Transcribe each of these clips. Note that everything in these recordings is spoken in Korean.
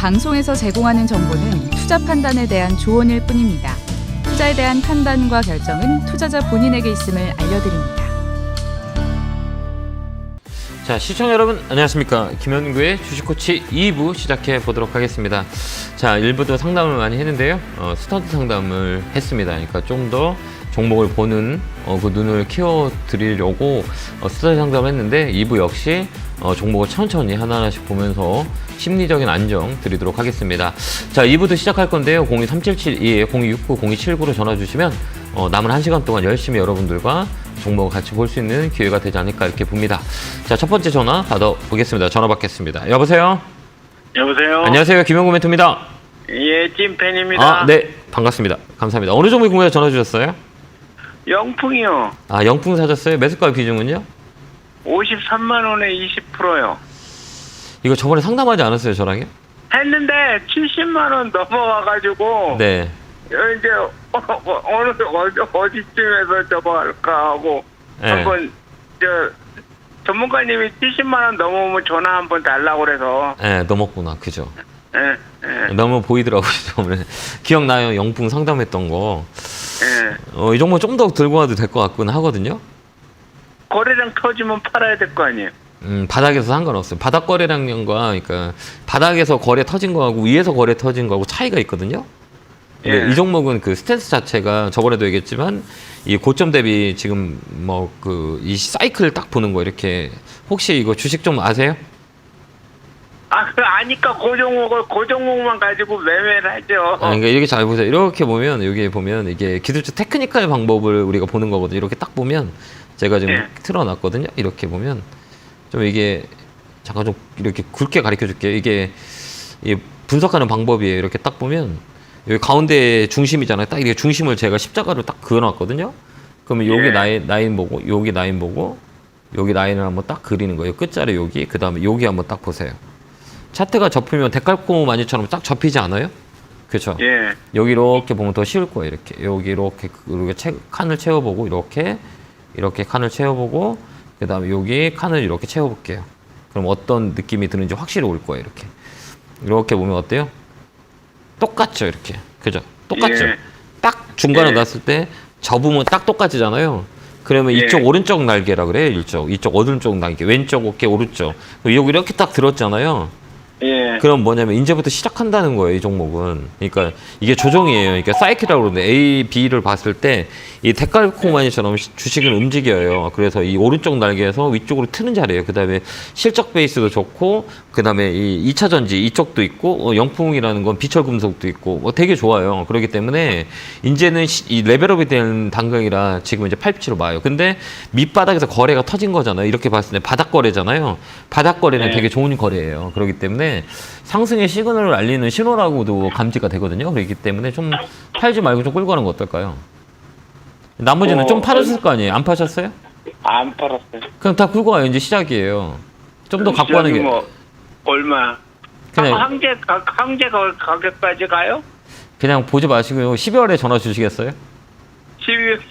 방송에서 제공하는 정보는 투자 판단에 대한 조언일 뿐입니다. 투자에 대한 판단과 결정은 투자자 본인에게 있음을 알려드립니다. 자, 시청자 여러분 안녕하십니까. 김현구의 주식코치 2부 시작해 보도록 하겠습니다. 자, 1부도 상담을 많이 했는데요. 스턴트 상담을 했습니다. 그러니까 좀 더 종목을 보는 그 눈을 키워드리려고 스턴트 상담을 했는데 2부 역시 종목을 천천히 하나하나씩 보면서 심리적인 안정 드리도록 하겠습니다. 자, 2부도 시작할 건데요. 02377-2에 0269-0279로 전화 주시면 남은 1시간 동안 열심히 여러분들과 종목을 같이 볼 수 있는 기회가 되지 않을까 이렇게 봅니다. 자, 첫 번째 전화 받아보겠습니다. 전화 받겠습니다. 여보세요? 여보세요? 안녕하세요. 김현구 멘토입니다. 예, 찐팬입니다. 아, 네. 반갑습니다. 감사합니다. 어느 종목이 궁금해서 전화 주셨어요? 영풍이요. 아, 영풍 사셨어요? 매수가 비중은요? 53만 원에 20%요. 이거 저번에 상담하지 않았어요, 저랑요? 했는데 70만 원 넘어와가지고 네. 이제 어디쯤에서 저거 할까 하고 네. 한번 전문가님이 70만 원 넘어오면 전화 한번 달라고 그래서 네, 넘었구나. 그죠? 예. 너무 보이더라고요, 저번에. 기억나요? 영풍 상담했던 거. 예. 이 종목 좀 더 들고 와도 될 것 같긴 하거든요. 거래량 터지면 팔아야 될 거 아니에요. 바닥에서 상관없어요. 바닥 거래량과, 그러니까 바닥에서 거래 터진 거하고 위에서 거래 터진 거하고 차이가 있거든요. 근데 예. 이 종목은 그 스탠스 자체가 저번에도 얘기했지만 이 고점 대비 지금 이 사이클 딱 보는 거 이렇게 혹시 이거 주식 좀 아세요? 아니까 그 종목만 가지고 매매를 하죠. 그러니까 이렇게 잘 보세요. 이렇게 보면 여기 보면 이게 기술적 테크니컬 방법을 우리가 보는 거거든요. 이렇게 딱 보면 제가 지금 예. 틀어놨거든요. 이렇게 보면 좀 이게 잠깐 좀 이렇게 굵게 가르쳐 줄게요. 이게 분석하는 방법이에요. 이렇게 딱 보면 여기 가운데 중심이잖아요. 딱 이렇게 중심을 제가 십자가로 딱 그어놨거든요. 그러면 여기 예. 라인 보고 여기 라인 보고 여기 라인을 한번 딱 그리는 거예요. 끝자리 여기 그 다음에 여기 한번 딱 보세요. 차트가 접히면 데칼코마 마니처럼 딱 접히지 않아요? 그렇죠? 예. 여기 이렇게 보면 더 쉬울 거예요. 이렇게 여기 이렇게 칸을 채워보고 이렇게 칸을 채워보고 그 다음에 여기 칸을 이렇게 채워볼게요. 그럼 어떤 느낌이 드는지 확실히 올 거예요. 이렇게 보면 어때요? 똑같죠, 이렇게. 그죠? 똑같죠? 예. 딱 중간에 예. 놨을 때 접으면 딱 똑같이잖아요. 그러면 예. 이쪽 오른쪽 날개라 그래요. 이쪽 오른쪽 날개, 왼쪽 어깨 오른쪽. 여기 이렇게 딱 들었잖아요. 예. 그럼 뭐냐면 이제부터 시작한다는 거예요, 이 종목은. 그러니까 이게 조정이에요. 그러니까 사이클이라고 그러는데 A, B를 봤을 때 이 데칼코마니처럼 주식은 움직여요. 그래서 이 오른쪽 날개에서 위쪽으로 트는 자리예요. 그다음에 실적 베이스도 좋고 그다음에 이 2차 전지 이쪽도 있고 영풍이라는 건 비철 금속도 있고 되게 좋아요. 그렇기 때문에 이제는 이 레벨업이 된 단계이라 지금 이제 8피치로 봐요. 근데 밑바닥에서 거래가 터진 거잖아요. 이렇게 봤을 때 바닥 거래잖아요. 바닥 거래는 되게 좋은 거래예요. 그렇기 때문에 상승의 시그널을 알리는 신호라고도 감지가 되거든요. 그렇기 때문에 좀 팔지 말고 좀 끌고 가는 거 어떨까요? 나머지는 좀 팔았을 거 아니에요? 안 파셨어요? 안 팔았어요. 그럼 다 끌고 와요. 이제 시작이에요. 좀 더 갖고 가는 게. 뭐 얼마? 그냥- 항제 가격까지 가요? 그냥 보지 마시고요. 12월에 전화 주시겠어요?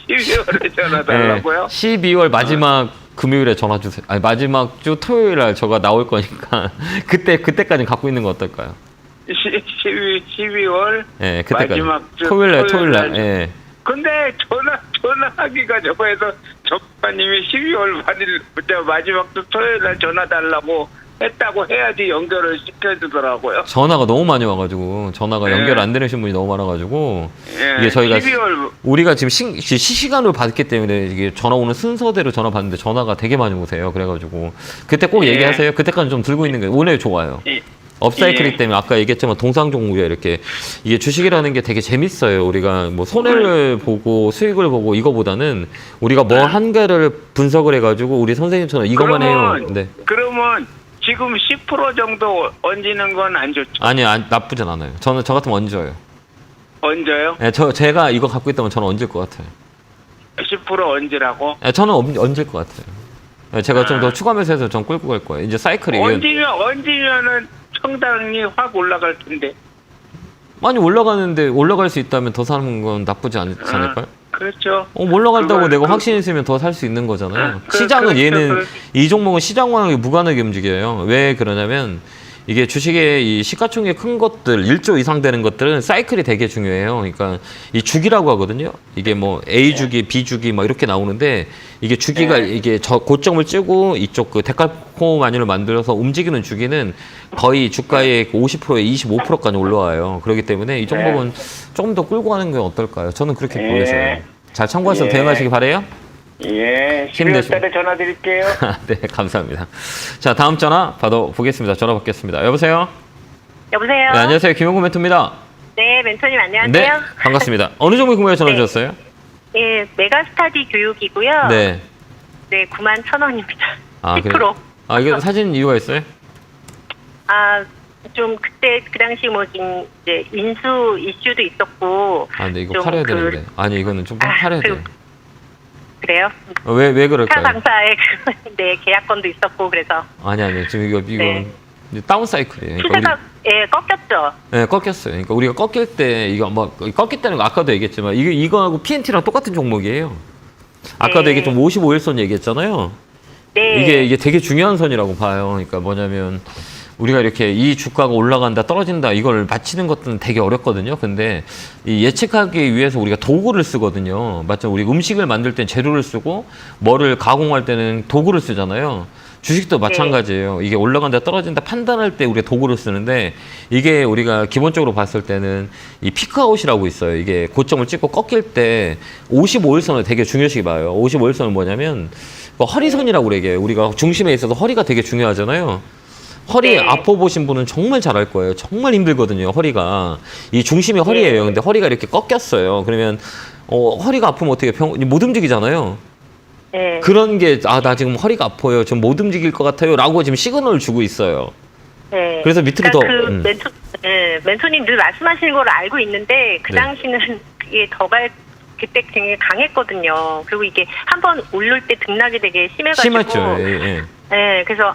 12월에 전화 달라고요? 12월 마지막 금요일에 전화 주세요. 아니, 마지막 주 토요일 날 저가 나올 거니까 그때까지 갖고 있는 거 어떨까요? 12월 예, 그때까지. 마지막 주 토요일 날. 예. 근데 전화하기가 저거에서 전문가님이 12월 말일 마지막 주 토요일 날 전화 달라고 했다고 해야지 연결을 시켜주더라고요. 전화가 너무 많이 와가지고 전화가 예. 연결 안 되는 분이 너무 많아가지고 예, 이게 저희가 12월 우리가 지금 실시간으로 받기 때문에 이게 전화 오는 순서대로 전화 받는데 전화가 되게 많이 오세요. 그래가지고 그때 꼭 예. 얘기하세요. 그때까지 좀 들고 있는 게 오늘 좋아요. 업사이클이기 예. 때문에 아까 얘기했지만 동상종류에 이렇게 이게 주식이라는 게 되게 재밌어요. 우리가 뭐 손해를 보고 수익을 보고 이거보다는 우리가 뭐 한 개를 분석을 해가지고 우리 선생님처럼 이것만 해요. 네. 그러면 지금 10% 정도 얹는 건 안 좋죠? 아니요, 나쁘진 않아요. 저 같으면 얹어요. 얹어요? 네, 제가 이거 갖고 있다면 저는 얹을 것 같아요. 10% 얹으라고? 네, 저는 얹을 것 같아요. 네, 제가 좀 더 추가 매수해서 전 끌고 갈 거예요. 이제 사이클이 얹으면은 청당이 확 올라갈 텐데. 많이 올라가는데 올라갈 수 있다면 더 사는 건 나쁘지 않지 않을까요? 그렇죠. 올라간다고 내가 확신 있으면 더 살 수 있는 거잖아요. 시장은 그렇죠. 얘는 이 종목은 시장 원학이 무관하게 움직여요. 왜 그러냐면 이게 주식의 이 시가총액 큰 것들 1조 이상 되는 것들은 사이클이 되게 중요해요. 그러니까 이 주기라고 하거든요. 이게 뭐 A 주기, B 주기 막 이렇게 나오는데 이게 주기가 이게 저 고점을 찍고 이쪽 그 데칼코마니를 만들어서 움직이는 주기는 거의 주가의 50%에 25%까지 올라와요. 그렇기 때문에 이 종목은 조금 더 끌고 가는 게 어떨까요? 저는 그렇게 보여져요. 잘 참고해서 대응하시기 바라요. 예, 힘내시고. 12월달에 전화 드릴게요. 네, 감사합니다. 자, 다음 전화 받아보겠습니다. 전화 받겠습니다. 여보세요? 여보세요? 네, 안녕하세요. 김용구 멘토입니다. 네, 멘토님 안녕하세요. 네, 반갑습니다. 어느 종목 궁금해 전화 네. 주셨어요? 예, 메가스타디 교육이고요. 네. 네, 91,000원입니다. 아, 10%. 그래요? 아, 이게 사진 이유가 있어요? 아, 좀 그때 그 당시 뭐 이제 인수 이슈도 있었고. 아, 근데 이거 좀 팔아야 되는데. 아니, 이거는 좀 팔아야 돼. 그래요? 왜 그럴까요? 타 당사의 네, 계약건도 있었고 그래서. 아니, 지금 이거 네. 다운 사이클이에요. 그러니까 추세가 예, 꺾였죠. 네, 꺾였어요. 그러니까 우리가 꺾일 때 이거 뭐 꺾였다는 거 아까도 얘기했지만 이거하고 PNT랑 똑같은 종목이에요. 아까도 네. 얘기했던 55일선 얘기했잖아요. 네. 이게 되게 중요한 선이라고 봐요. 그러니까 뭐냐면 우리가 이렇게 이 주가가 올라간다 떨어진다 이걸 맞히는 것들은 되게 어렵거든요. 근데 이 예측하기 위해서 우리가 도구를 쓰거든요. 맞죠? 우리 음식을 만들 땐 재료를 쓰고 뭐를 가공할 때는 도구를 쓰잖아요. 주식도 마찬가지예요. 이게 올라간다 떨어진다 판단할 때 우리가 도구를 쓰는데 이게 우리가 기본적으로 봤을 때는 이 피크아웃이라고 있어요. 이게 고점을 찍고 꺾일 때 55일선을 되게 중요시 봐요. 55일선은 뭐냐면 허리선이라고 얘기해요. 우리가 중심에 있어서 허리가 되게 중요하잖아요. 허리 네. 아파 보신 분은 정말 잘 알 거예요. 정말 힘들거든요. 허리가 이 중심이 허리예요. 근데 허리가 이렇게 꺾였어요. 그러면 허리가 아프면 어떻게 못 움직이잖아요. 네. 그런 게 나 지금 허리가 아파요. 지금 못 움직일 것 같아요라고 지금 시그널을 주고 있어요. 네. 그래서 밑으로 그러니까 멘토님 늘 말씀하시는 걸 알고 있는데 그 네. 당시는 그게 그때 굉장히 강했거든요. 그리고 이게 한번 오를 때 등락이 되게 심해가지고. 심했죠. 예. 네, 그래서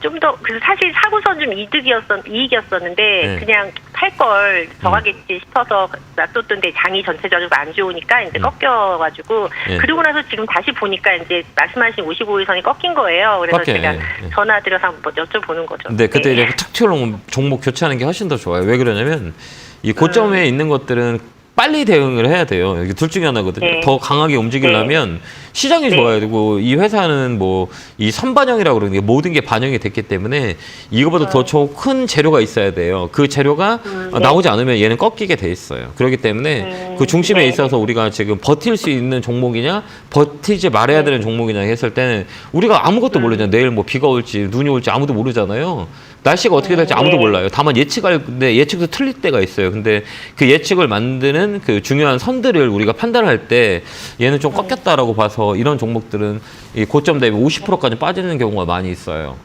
좀 더 그래서 사실 사고선 좀 이익이었었는데 네. 그냥 팔 걸 더 가겠지 싶어서 놔뒀던데 장이 전체적으로 안 좋으니까 이제 꺾여가지고 네. 그러고 나서 지금 다시 보니까 이제 말씀하신 55일선이 꺾인 거예요. 그래서 꺾여요. 제가 예. 전화드려서 한번 여쭤보는 거죠. 근데 그때 네. 이렇게 탁튀어놓은 종목 교체하는 게 훨씬 더 좋아요. 왜 그러냐면 이 고점에 있는 것들은 빨리 대응을 해야 돼요. 이게 둘 중에 하나거든요. 네. 더 강하게 움직이려면 시장이 네. 좋아야 되고 이 회사는 뭐 이 선반영이라고 그러는 게 모든 게 반영이 됐기 때문에 이거보다 더 큰 재료가 있어야 돼요. 그 재료가 네. 나오지 않으면 얘는 꺾이게 돼 있어요. 그렇기 때문에 그 중심에 네. 있어서 우리가 지금 버틸 수 있는 종목이냐 버티지 말아야 되는 종목이냐 했을 때는 우리가 아무것도 모르잖아요. 내일 뭐 비가 올지 눈이 올지 아무도 모르잖아요. 날씨가 어떻게 될지 아무도 네. 몰라요. 다만 예측할 예측도 틀릴 때가 있어요. 근데 그 예측을 만드는 그 중요한 선들을 우리가 판단할 때 얘는 좀 꺾였다라고 봐서 이런 종목들은 이 고점 대비 50%까지 빠지는 경우가 많이 있어요.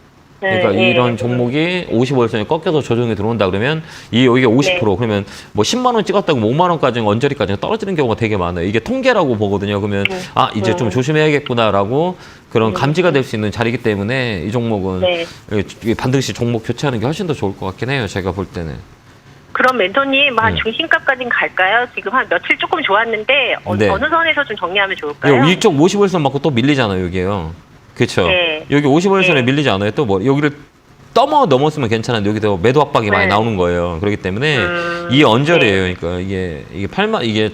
그러니까 네. 이런 종목이 55일선이 꺾여서 조정이 들어온다 그러면 이게 50% 네. 그러면 뭐 10만 원 찍었다고 5만 원까지 언저리까지 떨어지는 경우가 되게 많아요. 이게 통계라고 보거든요. 그러면 이제 좀 조심해야겠구나라고 그런 감지가 될 수 있는 자리이기 때문에 이 종목은 네. 반드시 종목 교체하는 게 훨씬 더 좋을 것 같긴 해요. 제가 볼 때는. 그럼 멘토님 한 네. 중심가까지는 갈까요? 지금 한 며칠 조금 좋았는데 네. 어느 선에서 좀 정리하면 좋을까요? 이쪽 55일선 맞고 또 밀리잖아요. 여기요. 그렇죠. 네. 여기 55일선에 네. 밀리지 않아요. 또 뭐 여기를 넘었으면 괜찮은데 여기서 매도 압박이 많이 네. 나오는 거예요. 그렇기 때문에 이 언저리예요. 그러니까 이게 8만 이게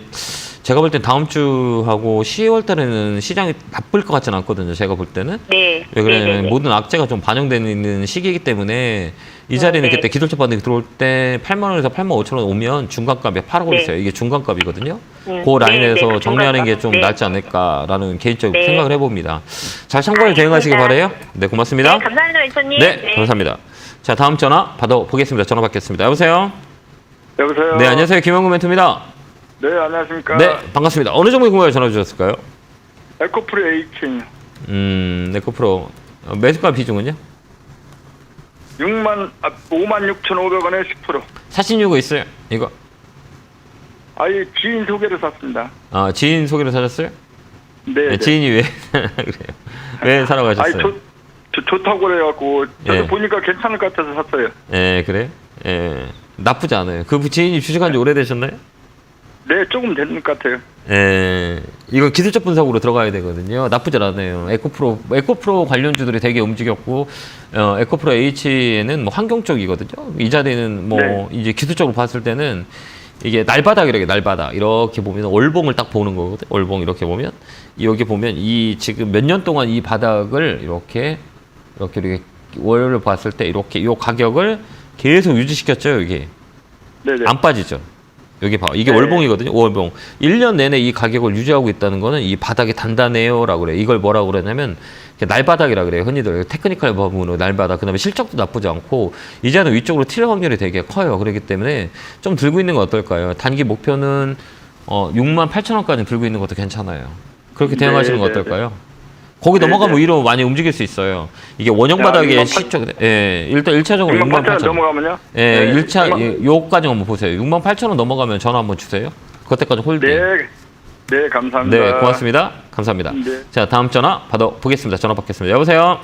제가 볼 땐 다음 주하고 10월 달에는 시장이 나쁠 것 같지는 않거든요. 제가 볼 때는. 네. 왜 그러냐면 네네네. 모든 악재가 좀 반영되는 있는 시기이기 때문에 이 자리는 네. 그때 기술적 반등이 들어올 때 8만 원에서 8만 5천 원 오면 중간값에 팔아고 네. 있어요. 이게 중간값이거든요. 그 네, 라인에서 네, 그 정리하는 게 중간값. 좀 네. 낫지 않을까라는 개인적 네. 생각을 해봅니다. 잘 참고해 대응하시기 알겠습니다. 바라요. 네, 고맙습니다. 네, 감사합니다, 멘토님. 네, 감사합니다. 자, 다음 전화 받아보겠습니다. 전화 받겠습니다. 여보세요? 여보세요. 네, 안녕하세요. 김영구 멘토입니다. 네, 안녕하십니까. 네, 반갑습니다. 어느 종목에 궁금해 전화 주셨을까요? 에코프로 H요. 네코프로 매수가 비중은요? 56,500원에 10%. 사신 이유가 있어요? 이거 아예 지인 소개로 샀습니다. 지인 소개로 사셨어요? 네. 네, 지인이 왜 그래요? 왜 사러 아니 가셨어요? 좋다고 그래갖고 저도 예. 보니까 괜찮을 것 같아서 샀어요. 예, 그래요? 예, 나쁘지 않아요. 그 지인이 주식한 지 오래되셨나요? 네, 조금 된 것 같아요. 이건 기술적 분석으로 들어가야 되거든요. 나쁘지 않아요. 에코프로 관련주들이 되게 움직였고, 에코프로 H는 뭐 환경 쪽이거든요. 이 자리는 뭐 네. 이제 기술적으로 봤을 때는 이게 날바닥이라게 날바닥 이렇게 보면 월봉을 딱 보는 거거든요. 월봉 이렇게 보면 여기 보면 이 지금 몇 년 동안 이 바닥을 이렇게 월을 봤을 때 이렇게 이 가격을 계속 유지시켰죠. 여기 네네. 안 빠지죠. 여기 봐. 이게 네. 월봉이거든요. 월봉. 1년 내내 이 가격을 유지하고 있다는 거는 이 바닥이 단단해요라고 그래요. 이걸 뭐라고 그러냐면 날바닥이라 그래요. 흔히들 테크니컬 부분으로 날바닥. 그다음에 실적도 나쁘지 않고 이제는 위쪽으로 튈 확률이 되게 커요. 그렇기 때문에 좀 들고 있는 건 어떨까요? 단기 목표는 68,000원까지 들고 있는 것도 괜찮아요. 그렇게 대응하시는 건 어떨까요? 거기 넘어가면 위로 많이 움직일 수 있어요. 이게 원형 바닥의 시쪽, 일단 1차적으로 68,000원 68,000원. 넘어가면요? 예, 1차, 요까지 한번 보세요. 68,000원 넘어가면 전화 한번 주세요. 그때까지 홀딩. 네, 감사합니다. 네, 고맙습니다. 감사합니다. 네. 자, 다음 전화 받아보겠습니다. 전화 받겠습니다. 여보세요?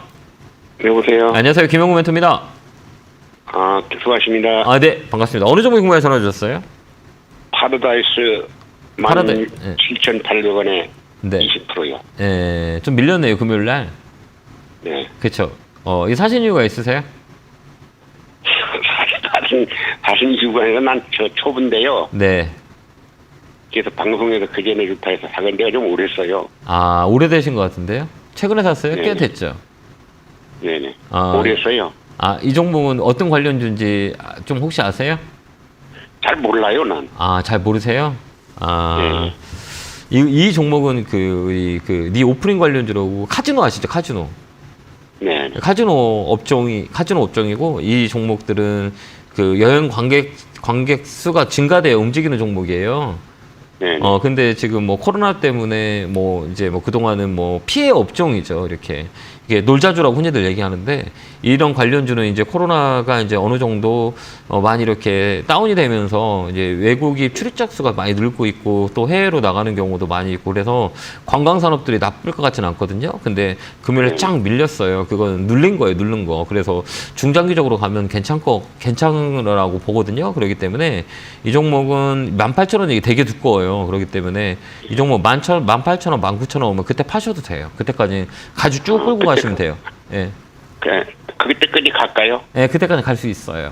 여보세요. 안녕하세요. 김영구 멘토입니다. 수고하십니다. 아, 네, 반갑습니다. 어느 종목에 궁금해 전화 주셨어요? 파라다이스 파라다이- 17,800원에 네. 20%요. 예, 좀 밀렸네요, 금요일 날. 네. 그쵸. 이 사신 이유가 있으세요? 다른 이유가 아니라 난 초보인데요. 네. 그래서 방송에서 그전에 좋다 해서 사건 데가 좀 오래 써요. 아, 오래되신 것 같은데요? 최근에 샀어요? 꽤 네네. 됐죠? 네네. 아. 오래 써요. 아, 이 종목은 어떤 관련주인지 좀 혹시 아세요? 잘 몰라요, 난. 아, 잘 모르세요? 아, 네. 이 종목은 니 오프닝 관련주라고 카지노 아시죠? 카지노. 네. 카지노 업종이고 이 종목들은 그 여행 관객 수가 증가되어 움직이는 종목이에요. 네. 근데 지금 뭐 코로나 때문에 뭐 이제 뭐 그동안은 뭐 피해 업종이죠. 이렇게. 이게 놀자주라고 흔히들 얘기하는데 이런 관련주는 이제 코로나가 이제 어느 정도 많이 이렇게 다운이 되면서 이제 외국인 출입자 수가 많이 늘고 있고 또 해외로 나가는 경우도 많이 있고 그래서 관광 산업들이 나쁠 것 같지는 않거든요. 근데 금요일에 쫙 밀렸어요. 그건 누른 거. 그래서 중장기적으로 가면 괜찮으라고 보거든요. 그렇기 때문에 이 종목은 18,000원이 되게 두꺼워요. 그렇기 때문에 이 종목 18,000원, 19,000원 오면 그때 파셔도 돼요. 그때까지 가지고 쭉 끌고 가시면 돼요. 예. 그때까지 갈까요? 예, 그때까지 갈 수 있어요.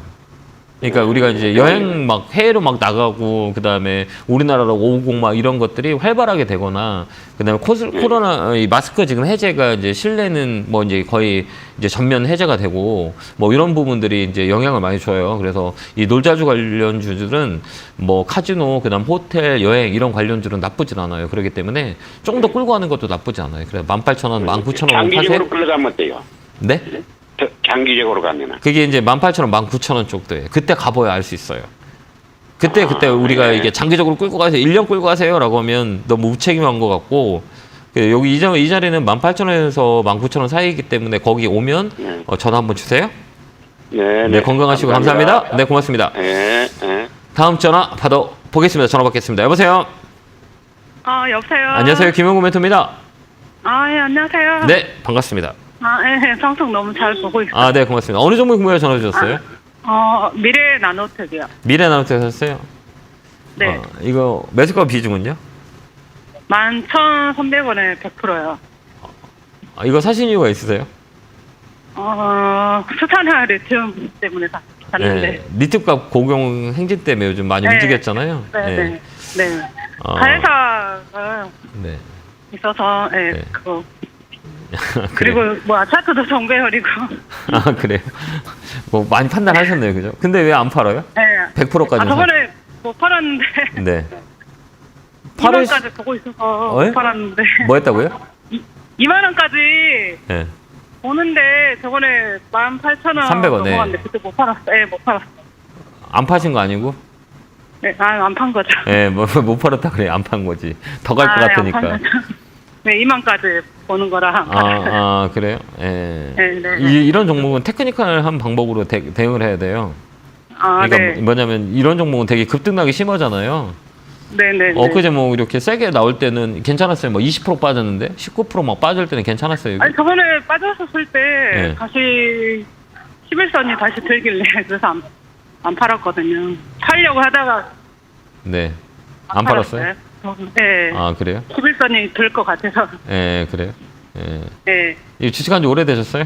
그러니까 우리가 이제 여행 막 해외로 막 나가고 그다음에 우리나라로 오고 막 이런 것들이 활발하게 되거나 그다음에 코로나 이 마스크 지금 해제가 이제 실내는 뭐 이제 거의 이제 전면 해제가 되고 뭐 이런 부분들이 이제 영향을 많이 줘요. 그래서 이 놀자주 관련주들은 뭐 카지노 그다음 호텔 여행 이런 관련주는 나쁘진 않아요. 그렇기 때문에 좀 더 끌고 가는 것도 나쁘지 않아요. 그래서 18,000원, 19,000원 장기적으로 파세요. 끌어가면 어때요? 네? 장기적으로 가면은. 그게 이제 18,000원, 19,000원 쪽도예요. 그때 가봐야 알 수 있어요. 그때 우리가 이게 장기적으로 끌고 가세요. 1년 끌고 가세요라고 하면 너무 무책임한 것 같고 여기 이 자리는 18,000원에서 19,000원 사이이기 때문에 거기 오면 전화 한번 주세요. 네. 건강하시고 감사합니다. 네, 고맙습니다. 네. 다음 전화 받아 보겠습니다. 전화 받겠습니다. 여보세요. 여보세요. 안녕하세요. 김영구 멘토입니다. 예, 안녕하세요. 네, 반갑습니다. 예, 방송 너무 잘 보고 있어요. 아, 네, 고맙습니다. 어느 종목 궁금해 전화 주셨어요? 미래 나노텍이요. 미래나노텍 샀어요? 네. 이거 매수가 비중은요? 11,300원에 100%요. 이거 사신 이유가 있으세요? 수산화 리튬 때문에 샀는데. 네. 리튬값 고경 행진 때문에 요즘 많이 네. 움직였잖아요. 네. 어. 가해사가 네. 있어서, 네. 그거. 그래요? 그리고 뭐 아차트도 정배열이고. 아, 그래요? 뭐 많이 판단하셨네요. 그죠? 근데 왜 안 팔아요? 네. 100%까지. 저번에 못 팔았는데. 네. 2만원까지 보고 있어서 못 팔았는데. 뭐 했다고요? 2만원까지 네. 보는데 저번에 18,000원 300원, 네. 넘어갔는데 그때 못 팔았어요. 못 팔았어요. 안 파신 거 아니고? 네, 안 판 거죠. 예, 못 팔았다 그래. 안 판 거지. 더 갈 것 같으니까. 안 판 거죠. 네, 2만까지 보는 거라. 그래요? 예. 네. 이런 종목은 테크니컬한 방법으로 대응을 해야 돼요. 그러니까 네. 뭐냐면 이런 종목은 되게 급등락이 심하잖아요. 네네. 엊그제 뭐 이렇게 세게 나올 때는 괜찮았어요. 뭐 20% 빠졌는데 19% 막 빠질 때는 괜찮았어요. 아니 저번에 빠졌었을 때 네. 다시 11선이 다시 들길래 그래서 안 팔았거든요. 팔려고 하다가 네. 안 팔았어요? 네. 아, 그래요? 11선이 될 것 같아서. 예, 그래요? 예. 네. 이 주식한 지 오래되셨어요?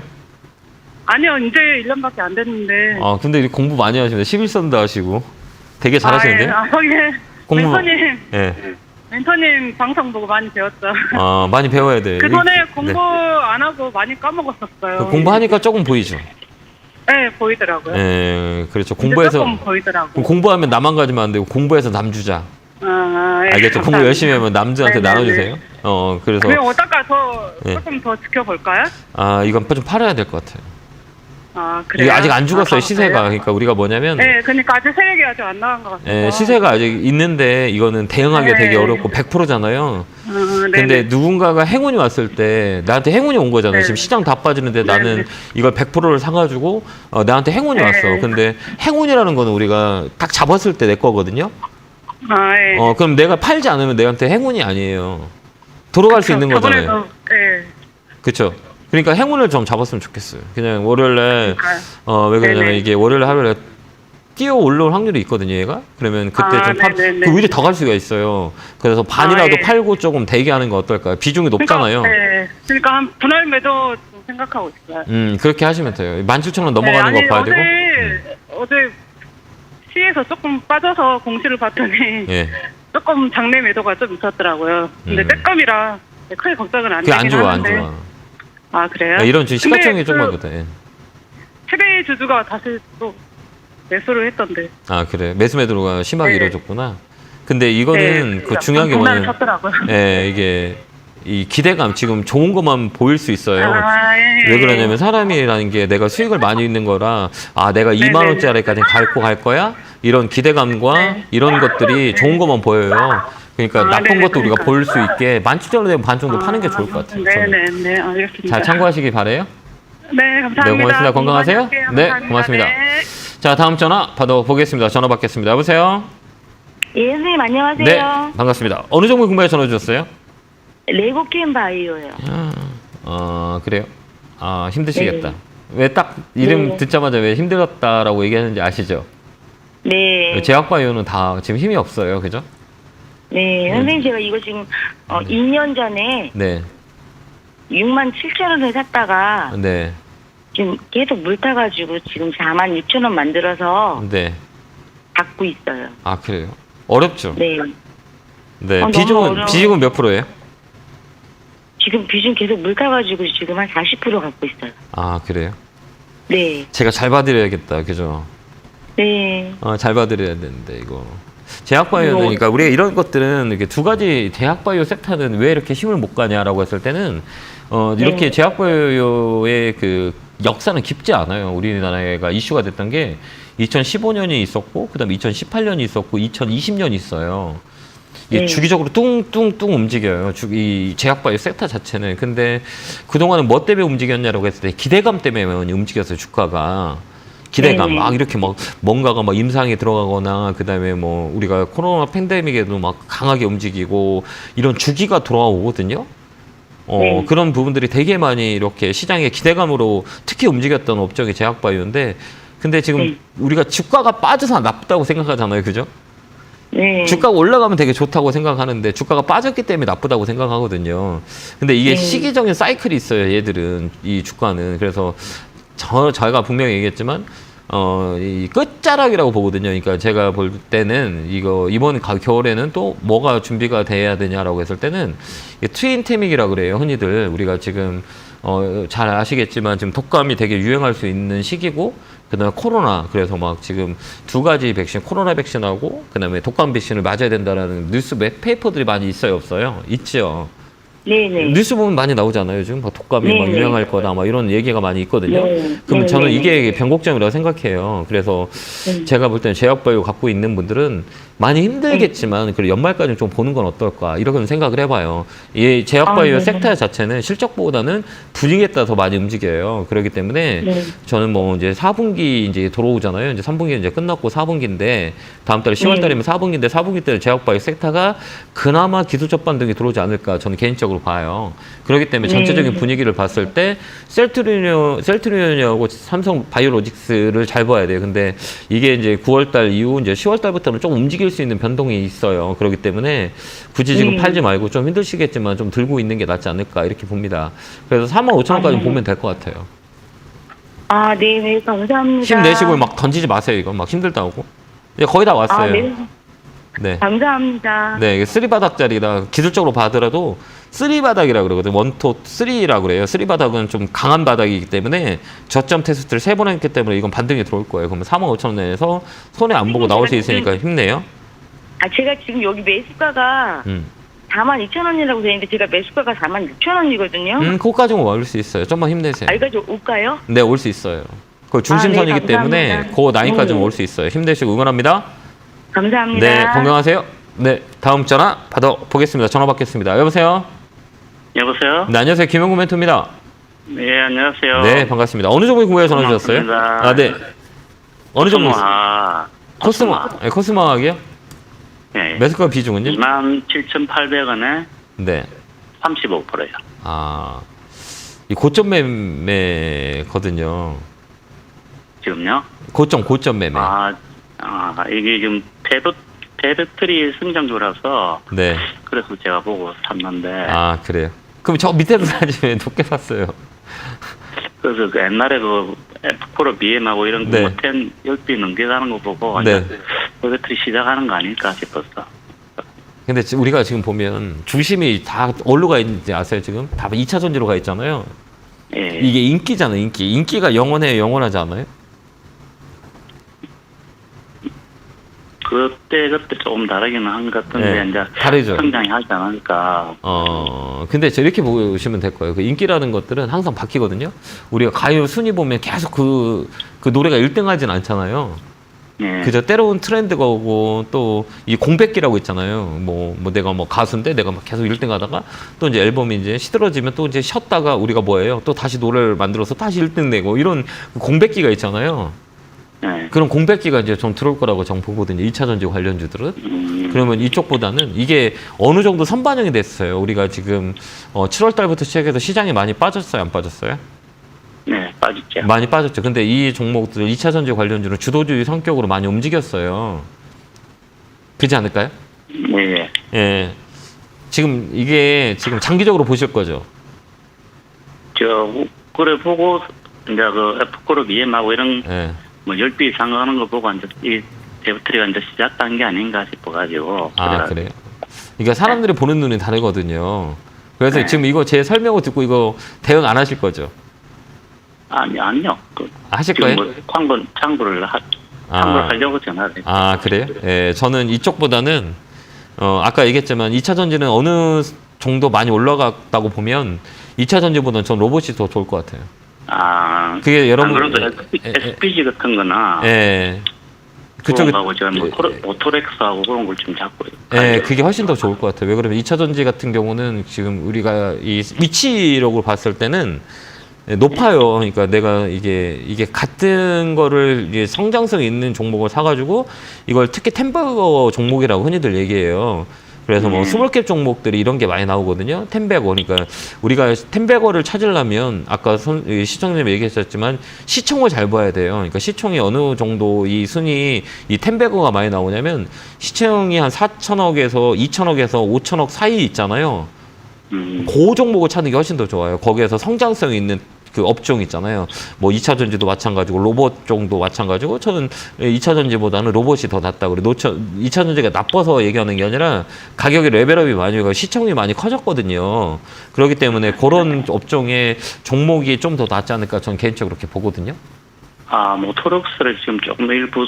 아니요, 이제 1년밖에 안 됐는데. 아, 근데 이렇게 공부 많이 하시면 11선도 하시고 되게 잘하시는데요? 거기 공부- 멘토님, 예. 멘토님 방송 보고 많이 배웠죠. 아, 많이 배워야 돼. 그 전에 이- 공부 네. 안 하고 많이 까먹었었어요. 그 공부하니까 조금 보이죠? 네, 보이더라고요. 예, 그렇죠. 이제 공부해서 조금 보이더라고. 그럼 공부하면 나만 가지면 안 되고 공부해서 남 주자. 아, 예, 알겠죠? 공부 감사합니다. 열심히 하면 남들한테 네네네. 나눠주세요. 그래서 그럼 어떨까 더 예. 조금 더 지켜볼까요? 아, 이건 좀 팔아야 될 것 같아요. 아, 그래요? 이게 아직 안 죽었어요, 아, 시세가. 그래요? 그러니까 우리가 뭐냐면 네, 그러니까 아직 세력이 아직 안 나간 것 같아요. 예, 시세가 아직 있는데 이거는 대응하기 네. 되게 어렵고 100%잖아요. 네네. 근데 누군가가 행운이 왔을 때 나한테 행운이 온 거잖아요. 네. 지금 시장 다 빠지는데 나는 네. 이걸 100%를 사가지고 나한테 행운이 네. 왔어. 근데 행운이라는 거는 우리가 딱 잡았을 때 내 거거든요. 아, 예. 그럼 내가 팔지 않으면 내한테 행운이 아니에요. 돌아갈 수 있는 거잖아요. 저번에도, 예. 그렇죠. 그러니까 행운을 좀 잡았으면 좋겠어요. 그냥 월요일에 그러니까요. 왜 그러냐면 네네. 이게 월요일 하루에 뛰어 올라올 확률이 있거든요, 얘가. 그러면 그때 아, 좀 팔, 네네네. 그 위로 더 갈 수가 있어요. 그래서 반이라도 예. 팔고 조금 대기하는 거 어떨까요? 비중이 높잖아요. 네. 그러니까 한 분할 매도 좀 생각하고 있어요. 그렇게 하시면 돼요. 17,000원 넘어가는 네, 거 봐야 어제, 되고. 어제 시에서 조금 빠져서 공시를 봤더니 예. 조금 장내 매도가 좀 있었더라고요. 근데 떼감이라 크게 걱정은 안 그게 안 되긴 좋아, 안 하는데. 좋아. 아, 그래요? 이런 주식 근데 시가총액이 조금만 그 그렇다. 예. 최대 주주가 다시 또 매수를 했던데. 아, 그래. 매수 매도가 심하게 네. 이루어졌구나. 근데 이거는 그 중요한 게 장난을 뭐냐면 쳤더라고요. 예, 이게 이 기대감 지금 좋은 것만 보일 수 있어요. 아, 예. 왜 그러냐면 사람이라는 게 내가 수익을 많이 있는 거라 내가 2만 원짜리까지 갈 거야? 이런 기대감과 이런 것들이 좋은 것만 보여요. 그러니까 나쁜 네네, 것도 우리가 그러니까요. 볼 수 있게 17,000원 되면 반 정도 파는 게 좋을 것 같아요. 저는. 네네네, 알겠습니다. 잘 참고하시기 바래요. 네, 감사합니다. 네, 고맙습니다. 건강하세요. 건강하세요. 네, 감사합니다. 고맙습니다. 네. 자, 다음 전화 받아보겠습니다. 전화 받겠습니다. 여보세요? 예, 선생님 안녕하세요. 네, 반갑습니다. 어느 종목 궁금해 전화 주셨어요? 레고캠 바이오요. 그래요? 힘드시겠다. 네. 왜 딱 이름 네. 듣자마자 왜 힘들었다라고 얘기하는지 아시죠? 네. 제약바이오는 다 지금 힘이 없어요. 그죠? 네, 선생님 제가 이거 지금 2년 전에 네. 67,000원에 샀다가 네. 지금 계속 물 타가지고 지금 46,000원 만들어서 네. 갖고 있어요. 아, 그래요? 어렵죠? 네. 네. 너무 비중은, 어려워. 비중은 몇 프로예요? 지금 비중 계속 물 타가지고 지금 한 40% 갖고 있어요. 아, 그래요? 네. 제가 잘 봐드려야겠다. 그죠? 네. 잘 봐드려야 되는데, 이거. 제약바이오는, 그러니까 우리가 이런 것들은 이렇게 두 가지 제약바이오 섹터는 왜 이렇게 힘을 못 가냐라고 했을 때는, 이렇게 네. 제약바이오의 그 역사는 깊지 않아요. 우리나라가 이슈가 됐던 게 2015년이 있었고, 그 다음에 2018년이 있었고, 2020년이 있어요. 이게 네. 주기적으로 뚱뚱뚱 움직여요. 이 제약바이오 섹터 자체는. 근데 그동안은 뭐 때문에 움직였냐라고 했을 때 기대감 때문에 움직였어요, 주가가. 기대감. 네네. 막 이렇게 막 뭔가가 막 임상에 들어가거나 그다음에 뭐 우리가 코로나 팬데믹에도 막 강하게 움직이고 이런 주기가 돌아오거든요. 네. 그런 부분들이 되게 많이 이렇게 시장의 기대감으로 특히 움직였던 업종이 제약바이오인데 근데 지금 네. 우리가 주가가 빠져서 나쁘다고 생각하잖아요. 그죠? 네. 주가가 올라가면 되게 좋다고 생각하는데 주가가 빠졌기 때문에 나쁘다고 생각하거든요. 근데 이게 네. 시기적인 사이클이 있어요. 얘들은 이 주가는. 그래서 저희가 분명히 얘기했지만 이 끝자락이라고 보거든요. 그러니까 제가 볼 때는 이거 이번 겨울에는 또 뭐가 준비가 돼야 되냐라고 했을 때는 트윈테믹이라고 그래요. 흔히들 우리가 지금 잘 아시겠지만 지금 독감이 되게 유행할 수 있는 시기고 그다음에 코로나 그래서 막 지금 두 가지 백신 코로나 백신하고 그다음에 독감 백신을 맞아야 된다라는 뉴스 페이퍼들이 많이 있어요, 없어요? 있죠. 네네. 뉴스 보면 많이 나오잖아요. 지금 막 독감이 막 네네. 유행할 거다, 막 이런 얘기가 많이 있거든요. 네. 그럼 저는 네네. 이게 변곡점이라고 생각해요. 그래서 제가 볼 때는 제약바이오 갖고 있는 분들은 많이 힘들겠지만 그리고 연말까지 좀 보는 건 어떨까 이렇게 생각을 해봐요. 이 제약바이오 아, 네네. 섹터 자체는 실적보다는 분위기에 따라서 많이 움직여요. 그렇기 때문에 네. 저는 뭐 이제 4분기 이제 들어오잖아요. 이제 3분기 이제 끝났고 4분기인데 다음 달에 10월 달이면 4분기인데 4분기 때는 제약바이오 섹터가 그나마 기술적 반등이 들어오지 않을까 저는 개인적으로 쪽으로 봐요. 그렇기 때문에 네. 전체적인 분위기를 봤을 때 셀트리온하고 삼성 바이오로직스를 잘 봐야 돼요. 근데 이게 이제 9월달 이후 이제 10월달부터는 좀 움직일 수 있는 변동이 있어요. 그렇기 때문에 굳이 지금 팔지 말고 좀 힘드시겠지만 좀 들고 있는 게 낫지 않을까 이렇게 봅니다. 그래서 45,000원까지 보면 될 것 같아요. 아, 네, 네, 감사합니다. 힘내시고 막 던지지 마세요. 이거 막 힘들다고. 이제 거의 다 왔어요. 아, 네. 네. 감사합니다. 네, 이게 3바닥짜리라 기술적으로 봐더라도 3바닥이라 그러거든요. 1, 2, 3라 그래요. 3바닥은 좀 강한 바닥이기 때문에 저점 테스트를 3번 했기 때문에 이건 반등이 들어올 거예요. 그러면 45,000원 내에서 손해 안 보고 나올 수 있으니까 힘내요. 아, 제가 지금 여기 매수가가 42,000원이라고 되어 있는데 제가 매수가가 46,000원이거든요. 그거까지는 올 수 있어요. 좀만 힘내세요. 아, 이거 좀 올까요? 네, 올 수 있어요. 그 중심선이기 아, 네, 때문에 감사합니다. 그 나이까지는 올 수 있어요. 힘내시고 응원합니다. 감사합니다. 네, 건강하세요. 네, 다음 전화 받아보겠습니다. 전화 받겠습니다. 여보세요? 여보세요? 네, 안녕하세요. 김영구 멘토입니다. 네, 안녕하세요. 네, 반갑습니다. 어느 종목에 궁금해 전화 주셨어요? 반갑습니다. 아, 네. 어느 종목? 코스모아. 네, 코스모학이요? 네. 매수가 비중은요? 27,800원에 네. 35%요. 아, 이 고점 매매거든요. 지금요? 고점 매매. 이게 지금 테르트리 승장주라서 네. 그래서 제가 보고 샀는데 아, 그래요. 그럼 저 밑에도 사지 왜 높게 샀어요? 그래서 그 옛날에 그 F4로 BM하고 이런 네. 거 10배 넘겨가는 거 보고 네. 테르트리 시작하는 거 아닐까 싶었어. 근데 우리가 지금 보면 중심이 다 어디로 가 있는지 아세요, 지금? 다 2차 전지로 가 있잖아요. 예. 이게 인기잖아요, 인기. 인기가 영원해요, 영원하지 않아요? 그때 조금 다르기는 한 것 같은데 네, 이제 다르죠. 성장이 하지 않으니까 근데 저 이렇게 보시면 될 거예요. 그 인기라는 것들은 항상 바뀌거든요. 우리가 가요 순위 보면 계속 그 노래가 1등 하진 않잖아요. 예. 그저 때로운 트렌드가 오고 또 이 공백기라고 있잖아요. 뭐 내가 뭐 가수인데 내가 막 계속 1등 하다가 또 이제 앨범이 이제 시들어지면 또 이제 쉬었다가 우리가 뭐예요? 또 다시 노래를 만들어서 다시 1등 내고 이런 공백기가 있잖아요. 네. 그런 공백기가 이제 좀 들어올 거라고 전 보거든요. 2차 전지 관련주들은. 그러면 이쪽보다는 이게 어느 정도 선반영이 됐어요. 우리가 지금 7월 달부터 시작해서 시장이 많이 빠졌어요? 안 빠졌어요? 네, 빠졌죠. 많이 빠졌죠. 근데 이 종목들 2차 전지 관련주는 주도주의 성격으로 많이 움직였어요. 그렇지 않을까요? 네. 예. 지금 이게 지금 장기적으로 보실 거죠? 그래 보고 이제 그 F그룹 EM하고 이런 예. 뭐 10배 이상 하는 거 보고 이제 이 데부트리가 이제 시작한 게 아닌가 싶어가지고. 아, 그래요? 그러니까 사람들이 보는 눈이 다르거든요. 그래서 네. 지금 이거 제 설명을 듣고 이거 대응 안 하실 거죠? 아니요. 하실 지금 거예요? 뭐 창구를 하려고 전화를 했죠. 아, 그래요? 예, 저는 이쪽보다는 아까 얘기했지만 2차 전지는 어느 정도 많이 올라갔다고 보면 2차 전지보다는 전 로봇이 더 좋을 것 같아요. 그게 여러분 그래도 SPG 같은 거나 예. 그쪽에 그쪽하고 저는 모토렉스하고 그런 걸 좀 잡고 예, 그게 훨씬 더 좋을 것 같아요. 왜 그러면 2차 전지 같은 경우는 지금 우리가 이 위치력을 봤을 때는 높아요. 그러니까 내가 이게 같은 거를 이게 성장성 있는 종목을 사가지고 이걸 특히 템버거 종목이라고 흔히들 얘기해요. 그래서 뭐 스몰캡 종목들이 이런 게 많이 나오거든요. 템베거. 그러니까 우리가 템베거를 찾으려면 아까 시청자님이 얘기하셨지만 시총을 잘 봐야 돼요. 그러니까 시총이 어느 정도 이 순위 이 템베거가 많이 나오냐면 시총이 한 4천억에서 2천억에서 5천억 사이 있잖아요. 그 종목을 찾는 게 훨씬 더 좋아요. 거기에서 성장성이 있는 그 업종 있잖아요. 뭐 2차 전지도 마찬가지고 로봇 종도 마찬가지고 저는 2차 전지보다는 로봇이 더 낫다. 그래. 2차 전지가 나빠서 얘기하는 게 아니라 가격이 레벨업이 많이 가고 시총이 많이 커졌거든요. 그렇기 때문에 그런 업종의 종목이 좀 더 낫지 않을까 저는 개인적으로 그렇게 보거든요. 모토렉스를 지금 조금 일부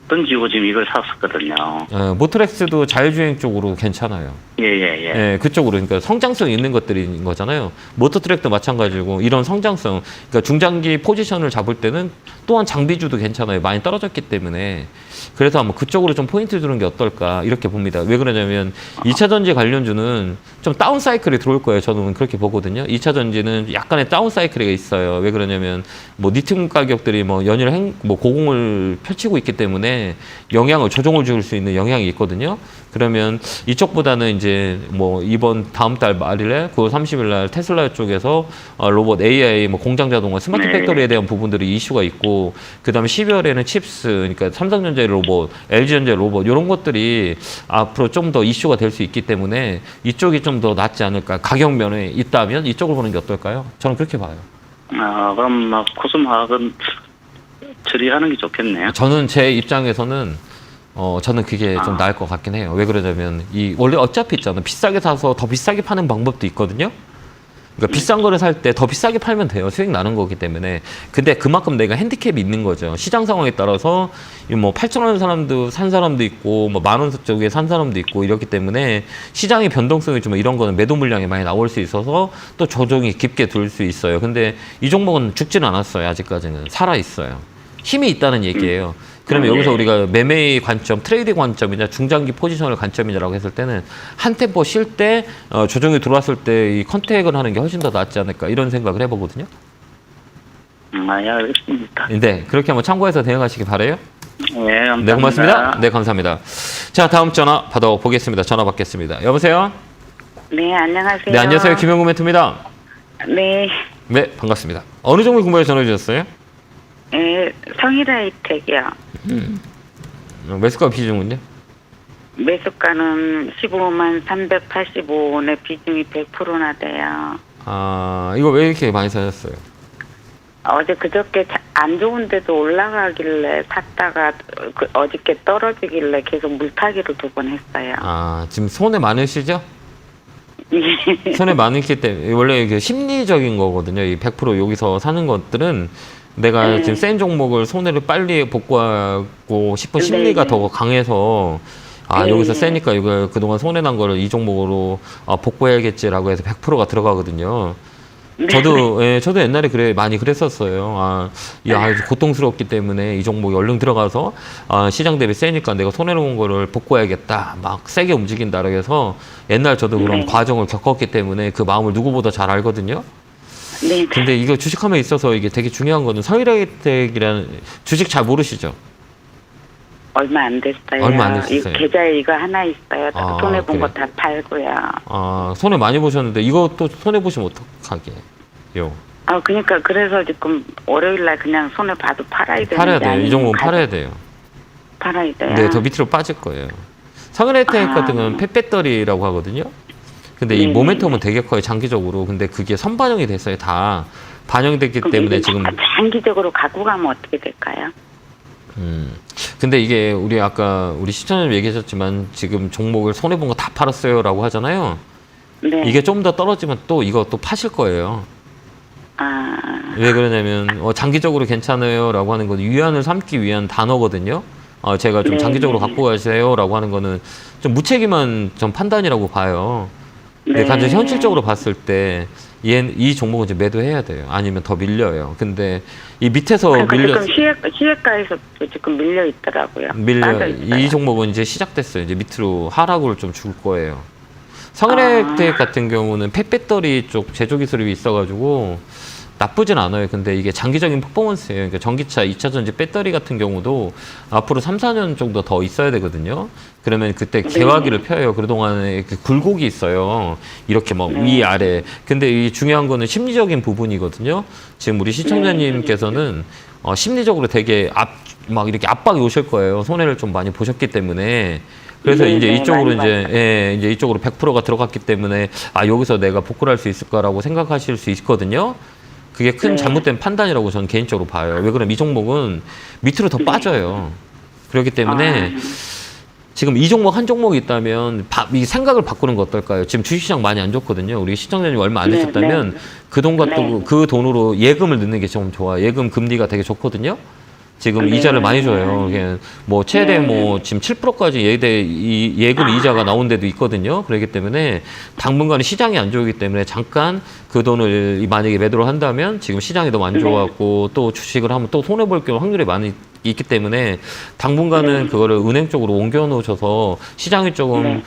던지고 지금 이걸 샀었거든요. 모토렉스도 자율주행 쪽으로 괜찮아요. 예. 그쪽으로 그러니까 성장성 있는 것들인 거잖아요. 모터트랙도 마찬가지고 이런 성장성, 그러니까 중장기 포지션을 잡을 때는 또한 장비주도 괜찮아요. 많이 떨어졌기 때문에. 그래서 한번 그쪽으로 좀 포인트 주는 게 어떨까 이렇게 봅니다. 왜 그러냐면 2차 전지 관련주는 좀 다운 사이클이 들어올 거예요. 저는 그렇게 보거든요. 2차 전지는 약간의 다운 사이클이 있어요. 왜 그러냐면 뭐 리튬 가격들이 뭐 연일 고공을 펼치고 있기 때문에 영향을 조정을 줄 수 있는 영향이 있거든요. 그러면 이쪽보다는 이제 뭐 이번 다음 달 말일에 9월 30일 날 테슬라 쪽에서 로봇 AI 뭐 공장 자동화 스마트 네. 팩토리에 대한 부분들이 이슈가 있고 그다음에 12월에는 칩스 그러니까 삼성전자 로봇, LG전자 로봇 이런 것들이 앞으로 좀 더 이슈가 될 수 있기 때문에 이쪽이 좀 더 낫지 않을까. 가격 면에 있다면 이쪽을 보는 게 어떨까요? 저는 그렇게 봐요. 그럼 막 코스모학은 처리하는 게 좋겠네요. 저는 제 입장에서는 저는 그게 좀 나을 것 같긴 해요. 왜 그러냐면 원래 어차피 있잖아. 비싸게 사서 더 비싸게 파는 방법도 있거든요. 그러니까 비싼 거를 살 때 더 비싸게 팔면 돼요. 수익 나는 거기 때문에. 근데 그만큼 내가 핸디캡이 있는 거죠. 시장 상황에 따라서 뭐 8,000원 사람도 산 사람도 있고 뭐 10,000원 쪽에 산 사람도 있고 이렇기 때문에 시장의 변동성이 좀 이런 거는 매도 물량이 많이 나올 수 있어서 또 조정이 깊게 들 수 있어요. 근데 이 종목은 죽지는 않았어요. 아직까지는 살아 있어요. 힘이 있다는 얘기예요. 그러면 여기서 우리가 매매의 관점, 트레이딩 관점이냐, 중장기 포지션을 관점이냐라고 했을 때는 한 템포 쉴 때 조정이 들어왔을 때 이 컨택을 하는 게 훨씬 더 낫지 않을까 이런 생각을 해보거든요. 예, 알겠습니다. 네, 그렇게 한번 참고해서 대응하시기 바래요. 네, 감사합니다. 네, 고맙습니다. 네, 감사합니다. 자, 다음 전화 받아보겠습니다. 전화 받겠습니다. 여보세요? 네, 안녕하세요. 네, 안녕하세요. 김영구 멘토입니다. 네, 네, 반갑습니다. 어느 종목 궁금해서 전화 주셨어요? 네, 성일하이텍이요. 매수가 비중은요? 매수가는 15만 385원에 비중이 100%나 돼요. 아, 이거 왜 이렇게 많이 사셨어요? 어제 그저께 안 좋은데도 올라가길래 샀다가 어저께 떨어지길래 계속 물타기를 2번 했어요. 아, 지금 손해 많으시죠? 손해 많기 때문에 원래 이게 심리적인 거거든요. 이 100% 여기서 사는 것들은 내가 지금 센 종목을 손해를 빨리 복구하고 싶은 심리가 더 강해서 여기서 세니까 이거 그동안 손해난 거를 이 종목으로 복구해야겠지라고 해서 100%가 들어가거든요. 저도 옛날에 많이 그랬었어요. 고통스럽기 때문에 이 종목이 얼른 들어가서 시장 대비 세니까 내가 손해놓은 거를 복구해야겠다. 막 세게 움직인다라고 해서 옛날 저도 그런 과정을 겪었기 때문에 그 마음을 누구보다 잘 알거든요. 네. 근데 이거 주식하면 있어서 이게 되게 중요한 거는 성일하이텍이라는 주식 잘 모르시죠? 얼마 안 됐어요. 얼마 안 됐어요. 계좌에 이거 하나 있어요. 손해본 거 그래요? 다 팔고요. 손해 많이 보셨는데 이것도 손해 보시면 어떡하게요? 그러니까 그래서 지금 월요일날 그냥 손해 봐도 팔아야 되는데. 팔아야 돼요. 이 종목은 팔아야 돼요. 팔아야 돼요? 네, 더 밑으로 빠질 거예요. 성일하이텍 같은 건 펫배터리라고 하거든요. 근데 이 모멘텀은 되게 커요, 장기적으로. 근데 그게 선반영이 됐어요, 다. 반영됐기 때문에 지금. 장기적으로 갖고 가면 어떻게 될까요? 근데 이게 우리 시청자님 얘기하셨지만 지금 종목을 손해본 거 다 팔았어요라고 하잖아요. 네. 이게 좀 더 떨어지면 또 이거 또 파실 거예요. 왜 그러냐면 장기적으로 괜찮아요라고 하는 건 위안을 삼기 위한 단어거든요. 제가 좀 장기적으로 갖고 가세요라고 하는 거는 좀 무책임한 좀 판단이라고 봐요. 근데 간접 현실적으로 봤을 때 이 종목은 이제 매도해야 돼요. 아니면 더 밀려요. 근데 이 밑에서 지금 시외가에서 지금 밀려 있더라고요. 이 종목은 이제 시작됐어요. 이제 밑으로 하락을 좀 줄 거예요. 성일하이텍 같은 경우는 펫배터리 쪽 제조 기술이 있어가지고 나쁘진 않아요. 근데 이게 장기적인 퍼포먼스예요. 그러니까 전기차, 2차 전지 배터리 같은 경우도 앞으로 3, 4년 정도 더 있어야 되거든요. 그러면 그때 개화기를 펴요. 그동안에 굴곡이 있어요. 이렇게 막 위아래. 근데 이 중요한 거는 심리적인 부분이거든요. 지금 우리 시청자님께서는 심리적으로 되게 막 이렇게 압박이 오실 거예요. 손해를 좀 많이 보셨기 때문에. 그래서 이제 이쪽으로 이제 이쪽으로 100%가 들어갔기 때문에 여기서 내가 복구를 할 수 있을까라고 생각하실 수 있거든요. 그게 큰 잘못된 판단이라고 저는 개인적으로 봐요. 왜 그러면 이 종목은 밑으로 더 빠져요. 그렇기 때문에 지금 이 종목 한 종목이 있다면 이 생각을 바꾸는 거 어떨까요? 지금 주식시장 많이 안 좋거든요. 우리 시청자님 얼마 안 되셨다면 그 돈으로 예금을 넣는 게 좀 좋아요. 예금 금리가 되게 좋거든요. 지금 이자를 많이 줘요. 뭐 최대 지금 7%까지 예금 이자가 나온 데도 있거든요. 그렇기 때문에 당분간은 시장이 안 좋기 때문에 잠깐 그 돈을 만약에 매도를 한다면 지금 시장이 너무 안 좋아갖고 또 주식을 하면 또 손해 볼 확률이 많이 있기 때문에 당분간은 그거를 은행 쪽으로 옮겨 놓으셔서 시장이 조금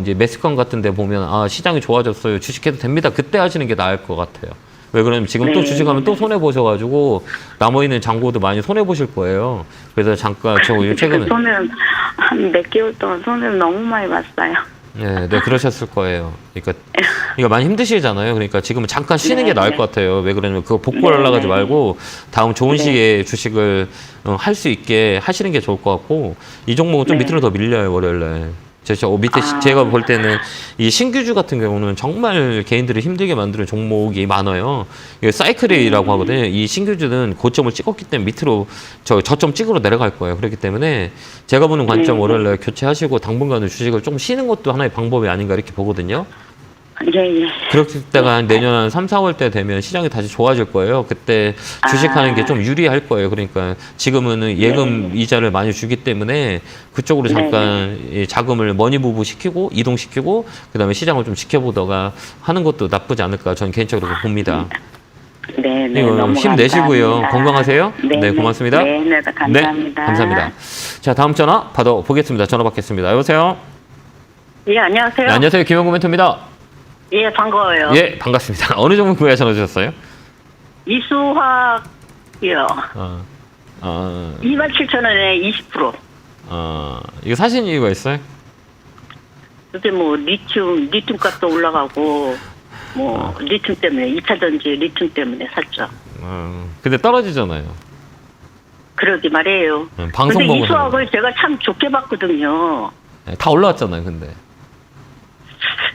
이제 매스컴 같은 데 보면 시장이 좋아졌어요. 주식해도 됩니다. 그때 하시는 게 나을 것 같아요. 왜 그러냐면 지금 또 주식하면 또 손해 보셔가지고 남아 있는 잔고도 많이 손해 보실 거예요. 그래서 잠깐 저 최근에 손해는 한 몇 개월 동안 손해를 너무 많이 봤어요. 네, 그러셨을 거예요. 그러니까 이거 많이 힘드시잖아요. 그러니까 지금은 잠깐 쉬는 게 나을 것 같아요. 왜 그러냐면 그거 복구를 하려고 하지 말고 다음 좋은 시기에 주식을 할 수 있게 하시는 게 좋을 것 같고 이 종목은 좀 밑으로 더 밀려요, 월요일날. 제가 볼 때는 이 신규주 같은 경우는 정말 개인들을 힘들게 만드는 종목이 많아요. 이게 사이클이라고 하거든요. 이 신규주는 고점을 찍었기 때문에 밑으로 저점 찍으러 내려갈 거예요. 그렇기 때문에 제가 보는 관점 월요일날 교체하시고 당분간은 주식을 좀 쉬는 것도 하나의 방법이 아닌가 이렇게 보거든요. 예. 그렇을 때가 한 내년 한 3, 4월 때 되면 시장이 다시 좋아질 거예요. 그때 주식하는 게 좀 유리할 거예요. 그러니까 지금은 예금 이자를 많이 주기 때문에 그쪽으로 잠깐 이 자금을 머니무브 시키고 이동시키고 그다음에 시장을 좀 지켜보다가 하는 것도 나쁘지 않을까 저는 개인적으로 봅니다. 네, 너무 힘내시고요. 건강하세요. 네, 고맙습니다. 네, 감사합니다. 네, 감사합니다. 자, 다음 전화 받아보겠습니다. 전화 받겠습니다. 여보세요? 예, 안녕하세요. 네, 안녕하세요. 김영구 멘토입니다. 예, 반가워요. 예, 반갑습니다. 어느 종목 구매 전화 주셨어요? 이수화요. 27,000원에 20%. 이거 사신 이유가 있어요? 요새 뭐 리튬 값도 올라가고 리튬 때문에 2차 전지 리튬 때문에 샀죠. 근데 떨어지잖아요. 그러게 말이에요. 방송 근데 보고 이수학을 제가 참 좋게 봤거든요. 네, 다 올라왔잖아요, 근데.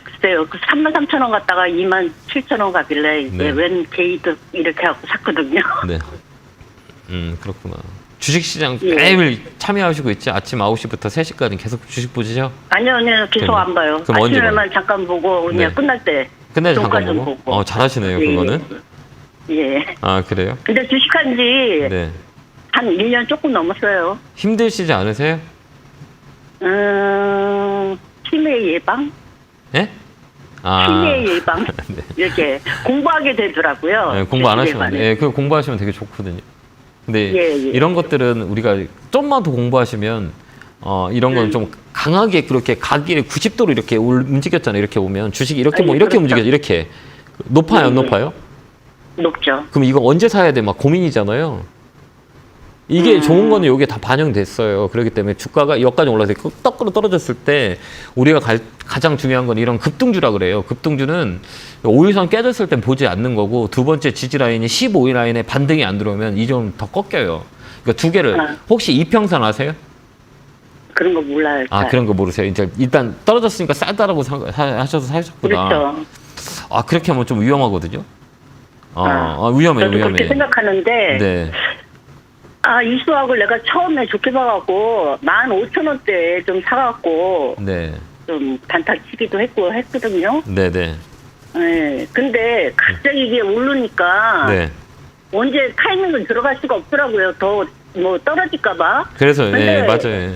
글쎄요, 그 33,000원 갔다가 27,000원 가길래 이제 웬 게이드 이렇게 하고 샀거든요. 네. 그렇구나. 주식시장 매일 참여하시고 있지? 아침 9시부터 3시까지 계속 주식 보시죠? 아니요, 계속 안 봐요. 그럼 언제 아침에만 잠깐 보고 그냥 끝날 때. 끝날 때 잠깐 좀 보고? 잘하시네요, 그거는. 예. 아, 그래요? 근데 주식한 지 한 1년 조금 넘었어요. 힘드시지 않으세요? 치매 예방? 예? 치매 예방? 이렇게 공부하게 되더라고요. 네, 공부 안 하시면 돼. 그 공부하시면 되게 좋거든요. 근데 이런 것들은 우리가 좀만 더 공부하시면 이런 건 좀 강하게 그렇게 가기를 90도로 이렇게 움직였잖아요. 이렇게 오면 주식이 이렇게 이렇게 움직여서 이렇게 높아요, 안 높아요? 높죠. 그럼 이거 언제 사야 돼? 막 고민이잖아요. 이게 좋은 거는 여기에 다 반영됐어요. 그렇기 때문에 주가가 여기까지 올라서 떡으로 떨어졌을 때 우리가 가장 중요한 건 이런 급등주라 그래요. 급등주는 5일선 깨졌을 땐 보지 않는 거고 두 번째 지지 라인이 15일 라인에 반등이 안 들어오면 이 좀 더 꺾여요. 그러니까 두 개를 혹시 이평선 아세요? 그런 거 몰라요. 그런 거 모르세요. 이제 일단 떨어졌으니까 싸다라고 하셔서 사셨구나. 그렇죠. 그렇게 하면 좀 위험하거든요. 위험해요. 그렇게 생각하는데. 네. 이수학을 내가 처음에 좋게 봐갖고 15,000원대에 좀 사갖고 좀 단타치기도 했거든요. 네네. 네. 근데 갑자기 이게 오르니까 언제 타이밍을 들어갈 수가 없더라고요. 더 떨어질까봐. 그래서 맞아요.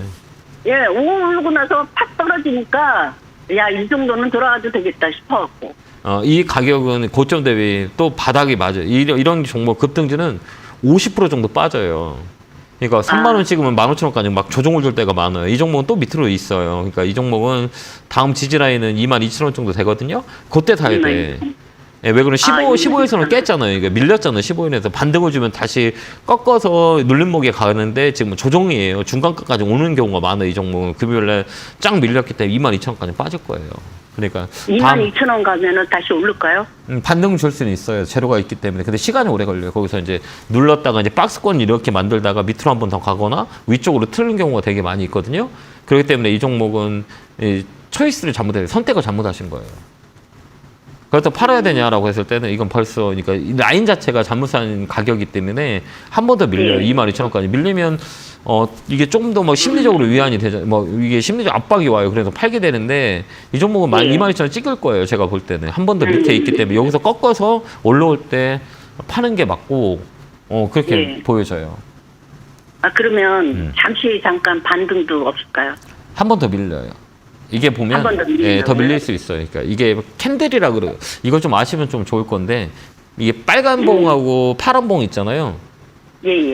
오르고 나서 팍 떨어지니까 이 정도는 들어가도 되겠다 싶어갖고. 이 가격은 고점 대비 또 바닥이 맞아요. 이런 종목 급등주는 50% 정도 빠져요. 그러니까 3만 원 찍으면 15,000원까지 막 조정을 줄 때가 많아요. 이 종목은 또 밑으로 있어요. 그러니까 이 종목은 다음 지지 라인은 22,000원 정도 되거든요. 그때 사야 돼. 왜 그러면 15일선을 깼잖아요. 이게 밀렸잖아요. 15일에서 반등을 주면 다시 꺾어서 눌림목에 가는데 지금 조정이에요. 중간가까지 오는 경우가 많아요. 이 종목은 금요일에 쫙 밀렸기 때문에 22,000원까지 빠질 거예요. 그러니까 22,000원 가면은 다시 오를까요? 반등 줄 수는 있어요. 재료가 있기 때문에. 근데 시간이 오래 걸려요. 거기서 이제 눌렀다가 이제 박스권 이렇게 만들다가 밑으로 한 번 더 가거나 위쪽으로 틀는 경우가 되게 많이 있거든요. 그렇기 때문에 이 종목은 초이스를 잘못해요. 선택을 잘못하신 거예요. 그렇다고 팔아야 되냐라고 했을 때는 이건 벌써 그러니까 이 라인 자체가 잘못 산 가격이기 때문에 한 번 더 밀려요. 22,000원까지 밀리면 이게 조금 더 심리적으로 위안이 되죠. 이게 심리적 압박이 와요. 그래서 팔게 되는데 이 종목은 22,000원 찍을 거예요. 제가 볼 때는 한 번 더 밑에 있기 때문에 여기서 꺾어서 올라올 때 파는 게 맞고 그렇게 보여져요. 그러면 잠깐 반등도 없을까요? 한 번 더 밀려요. 이게 보면 더 밀릴 수 있어요. 그러니까 이게 캔들이라 그래요. 이걸 좀 아시면 좀 좋을 건데 이게 빨간 봉하고 파란 봉 있잖아요.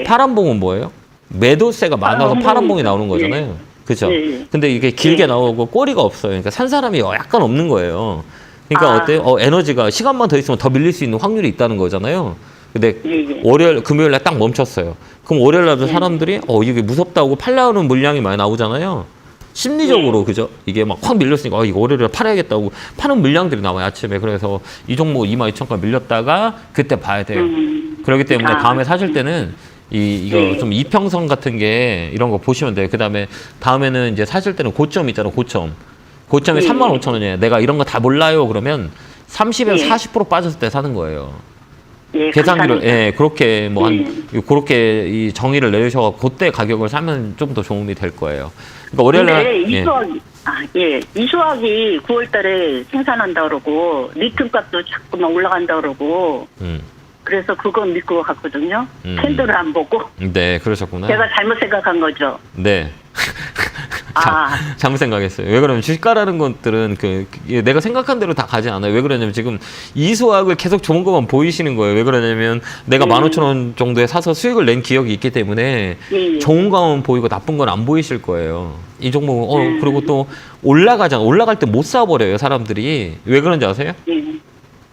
파란 봉은 뭐예요? 매도세가 많아서 파란 봉이 나오는 거잖아요. 그렇죠? 근데 이게 길게 나오고 꼬리가 없어요. 그러니까 산 사람이 약간 없는 거예요. 그러니까 아. 어때요? 에너지가 시간만 더 있으면 더 밀릴 수 있는 확률이 있다는 거잖아요. 근데 예. 월요일, 금요일 날 딱 멈췄어요. 그럼 월요일 날도 사람들이 이게 무섭다고 팔려는 물량이 많이 나오잖아요. 심리적으로 그죠? 이게 막 확 밀렸으니까 이거 월요일에 팔아야겠다고 파는 물량들이 나와요 아침에. 그래서 이 종목 22,000원 밀렸다가 그때 봐야 돼요. 그렇기 때문에 아. 다음에 사실 때는 이거 좀 이평선 같은 게 이런 거 보시면 돼요. 그 다음에 다음에는 이제 사실 때는 고점 있잖아, 고점. 고점이 35,000원이에요. 내가 이런 거 다 몰라요. 그러면 30에서 40% 빠졌을 때 사는 거예요. 예, 계산기를, 감사합니다. 예, 그렇게 그렇게 이 정의를 내리셔서 그때 가격을 사면 좀 더 도움이 될 거예요. 그러니까 월요일 날, 근데 이수학이 9월달에 생산한다 그러고 리튬 값도 자꾸만 올라간다 그러고 그래서 그거 믿고 갔거든요. 캔들을 안 보고 네, 그러셨구나. 제가 잘못 생각한 거죠. 네. 아. 잘못 생각했어요. 왜 그러면 주식가라는 것들은 내가 생각한 대로 다 가지 않아요. 왜 그러냐면 지금 이수학을 계속 좋은 것만 보이시는 거예요. 왜 그러냐면 내가 15,000원 정도에 사서 수익을 낸 기억이 있기 때문에 좋은 것만 보이고 나쁜 건 안 보이실 거예요. 이 종목은 그리고 또 올라가잖아. 올라갈 때 못 사버려요, 사람들이. 왜 그런지 아세요?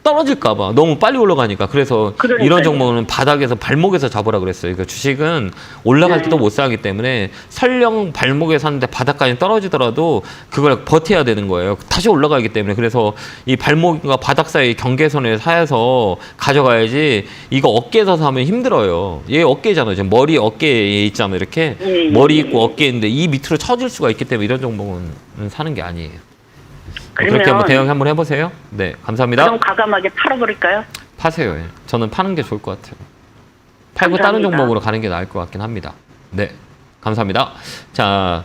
떨어질까봐 너무 빨리 올라가니까. 그래서 그러니까요. 이런 종목은 바닥에서 발목에서 잡으라 그랬어요. 그러니까 주식은 올라갈 때도 못 사기 때문에 설령 발목에 샀는데 바닥까지 떨어지더라도 그걸 버텨야 되는 거예요. 다시 올라가기 때문에. 그래서 이 발목과 바닥 사이 경계선에 사서 가져가야지. 이거 어깨에서 사면 힘들어요. 얘 어깨잖아요. 지금 머리 어깨에 있잖아요. 이렇게 머리 있고 어깨 있는데 이 밑으로 처질 수가 있기 때문에 이런 종목은 사는 게 아니에요. 그렇게 한번 대응 한번 해보세요. 네, 감사합니다. 그럼 과감하게 팔아버릴까요? 파세요. 예. 저는 파는 게 좋을 것 같아요. 팔고 감사합니다. 다른 종목으로 가는 게 나을 것 같긴 합니다. 네, 감사합니다. 자,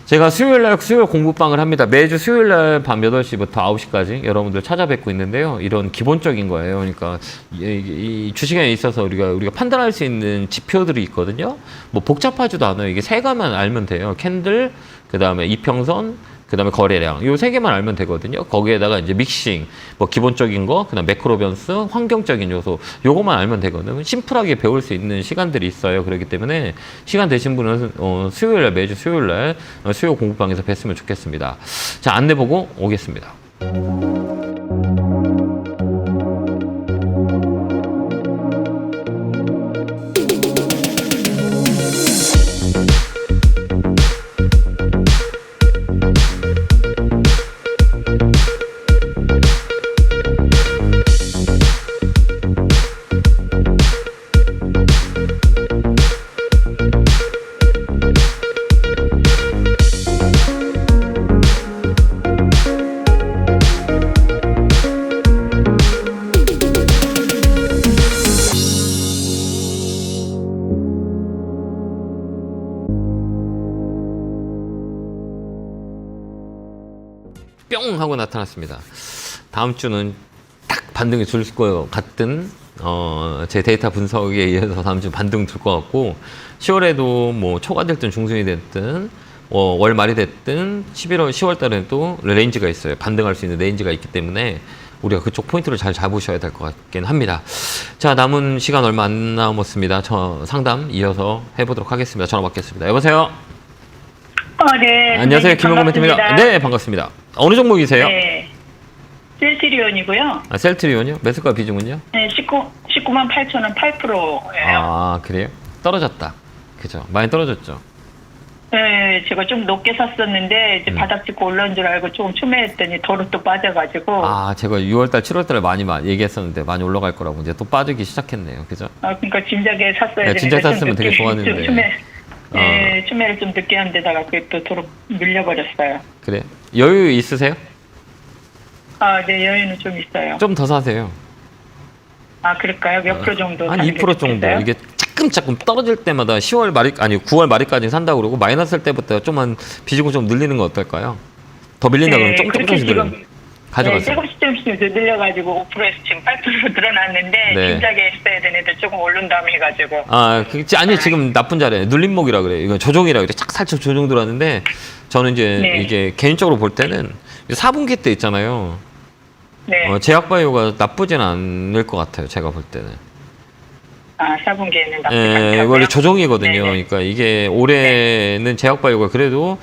제가 수요일 공부방을 합니다. 매주 수요일 날 밤 8시부터 9시까지 여러분들 찾아뵙고 있는데요. 이런 기본적인 거예요. 그러니까 이 주식에 있어서 우리가 판단할 수 있는 지표들이 있거든요. 뭐 복잡하지도 않아요. 이게 세 가지만 알면 돼요. 캔들, 그 다음에 이평선, 그 다음에 거래량. 요 세 개만 알면 되거든요. 거기에다가 이제 믹싱, 뭐 기본적인 거, 그 다음 매크로 변수, 환경적인 요소, 요것만 알면 되거든요. 심플하게 배울 수 있는 시간들이 있어요. 그렇기 때문에 시간 되신 분은 수요일날, 매주 수요일날 수요 공부방에서 뵀으면 좋겠습니다. 자, 안내 보고 오겠습니다. 뿅 하고 나타났습니다. 다음 주는 딱 반등이 줄 것 같은 제 데이터 분석에 의해서 다음 주 반등 줄 것 같고 10월에도 뭐 초가 됐든 중순이 됐든 월 말이 됐든 10월 달에도 레인지가 있어요. 반등할 수 있는 레인지가 있기 때문에 우리가 그쪽 포인트를 잘 잡으셔야 될 것 같긴 합니다. 자, 남은 시간 얼마 안 남았습니다. 저 상담 이어서 해보도록 하겠습니다. 전화 받겠습니다. 여보세요? 네. 안녕하세요. 김용건 멘트입니다. 네, 반갑습니다. 어느 종목이세요? 네. 셀트리온이고요. 아, 셀트리온이요? 매수가 비중은요? 네, 19만 8천원 8%예요. 아, 그래요? 떨어졌다. 그죠? 많이 떨어졌죠? 네, 제가 좀 높게 샀었는데 이제 바닥 찍고 올라온 줄 알고 조금 추매했더니 도로 또 빠져가지고. 아, 제가 6월달, 7월달에 많이 얘기했었는데 많이 올라갈 거라고 이제 또 빠지기 시작했네요. 그죠? 아, 그러니까 진작에 샀어야 되는데. 진작 샀으면 되게 좋았는데. 네, 추매를 좀 늦게 한 데다가 그게 또 도로 밀려버렸어요. 그래? 여유 있으세요? 아, 네, 여유는 좀 있어요. 좀 더 사세요. 아, 그럴까요? 몇 프로 정도? 한 사는 게 2% 정도. 좋겠어요? 이게 차근차근 떨어질 때마다 9월 말까지 산다고 그러고 마이너스 때부터 좀만 비중을 좀 늘리는 거 어떨까요? 더 밀린다 그러면 조금씩 늘리는. 가져가세요. 네, 조금씩 늘려가지고 5%에서 지금 8% 늘어났는데 네. 진작에 했어야 되는데 조금 오른 다음에 해가지고. 아, 아니 지금 나쁜 자리에 눌림목이라 그래요. 이건 조정이라 그래. 쫙 살짝 조정 들어왔는데 저는 이제 네. 이게 개인적으로 볼 때는 4분기 때 있잖아요. 네. 제약바이오가 나쁘진 않을 것 같아요. 제가 볼 때는. 4분기에는 나쁘지 않다고요? 원래 조정이거든요. 네네. 그러니까 이게 올해는 제약바이오가 그래도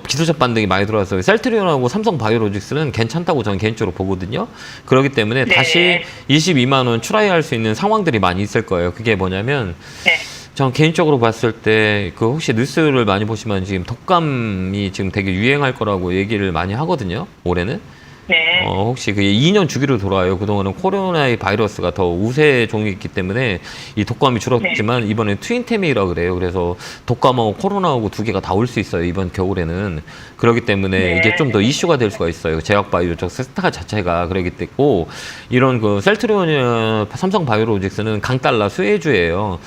기술적 반등이 많이 들어왔어요. 셀트리온하고 삼성바이오로직스는 괜찮다고 저는 개인적으로 보거든요. 그렇기 때문에 네. 다시 22만 원 트라이할 수 있는 상황들이 많이 있을 거예요. 그게 뭐냐면 네. 전 개인적으로 봤을 때 그 혹시 뉴스를 많이 보시면 지금 독감이 지금 되게 유행할 거라고 얘기를 많이 하거든요. 올해는. 네. 혹시 그 2년 주기로 돌아와요. 그동안은 코로나의 바이러스가 더 우세 종이기 때문에 이 독감이 줄었지만 이번에 트윈테미라 그래요. 그래서 독감하고 코로나하고 두 개가 다 올 수 있어요. 이번 겨울에는. 그렇기 때문에 네. 이게 좀 더 이슈가 될 수가 있어요. 제약바이오 쪽 스타 자체가 그러기 때문에 이런 그 셀트리온이나 삼성바이오로직스는 강달러 수혜주예요.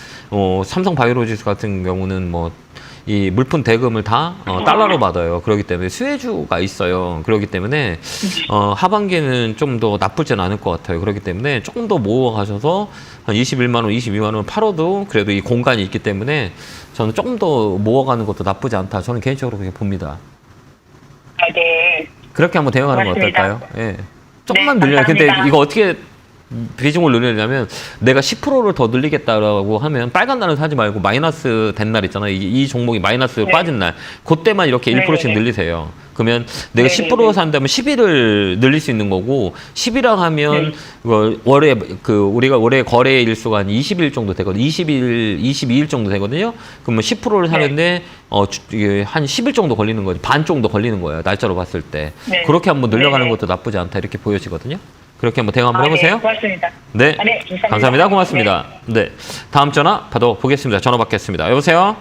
삼성바이오로직스 같은 경우는 뭐 이 물품 대금을 다 달러로 받아요. 그렇기 때문에 수혜주가 있어요. 그렇기 때문에 하반기에는 좀 더 나쁘진 않을 것 같아요. 그렇기 때문에 조금 더 모아가셔서 한 21만 원, 22만 원 팔아도 그래도 이 공간이 있기 때문에 저는 조금 더 모아가는 것도 나쁘지 않다. 저는 개인적으로 그렇게 봅니다. 네. 그렇게 한번 대응하는 건 고맙습니다. 어떨까요? 예. 조금만 네, 늘려요. 근데 감사합니다. 이거 어떻게 비중을 늘리려면 내가 10%를 더 늘리겠다라고 하면 빨간 날은 사지 말고 마이너스 된 날 있잖아요. 이 종목이 마이너스 빠진 날. 그때만 이렇게 1%씩 네네네. 늘리세요. 그러면 내가 네네네. 10% 산다면 10일을 늘릴 수 있는 거고 10이라 하면 월에 우리가 올해 거래 일수가 한 20일 정도 되거든요. 22일 정도 되거든요. 그러면 10%를 사는데 이게 한 10일 정도 걸리는 거지. 반 정도 걸리는 거예요. 날짜로 봤을 때. 네. 그렇게 한번 늘려가는 네네. 것도 나쁘지 않다. 이렇게 보여지거든요. 그렇게 한번 대응 한번 해보세요. 네, 고맙습니다. 네. 네, 감사합니다. 감사합니다. 고맙습니다. 네. 다음 전화 받아보겠습니다. 전화 받겠습니다. 여보세요?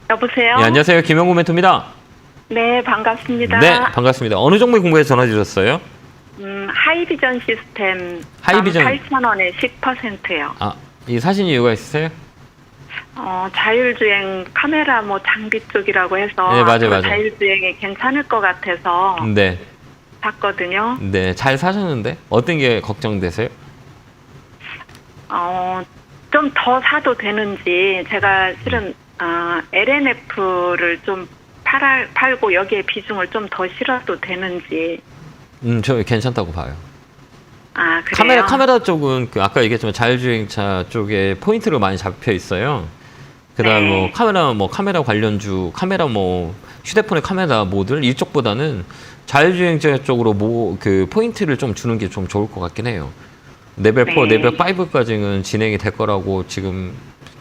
여보세요? 네, 안녕하세요. 김영구 멘토입니다. 네, 반갑습니다. 네, 반갑습니다. 어느 종목 궁금해서 전화 주셨어요? 하이비전 시스템 하이비전. 18,000원에 10%요. 이 사신 이유가 있으세요? 자율주행 카메라 뭐 장비 쪽이라고 해서 네, 맞아요, 맞아요. 자율주행이 괜찮을 것 같아서 네. 샀거든요. 네, 잘 사셨는데 어떤 게 걱정되세요? 좀 더 사도 되는지 제가 실은 LNF를 좀 팔고 여기에 비중을 좀 더 실어도 되는지. 저 괜찮다고 봐요. 그래요? 카메라 쪽은 아까 얘기했지만 자율주행차 쪽에 포인트로 많이 잡혀 있어요. 그다음 네. 카메라 관련주, 휴대폰의 카메라 모듈 이쪽보다는 자율주행차 쪽으로 그 포인트를 좀 주는 게 좀 좋을 것 같긴 해요. 레벨 4, 네. 레벨 5까지는 진행이 될 거라고 지금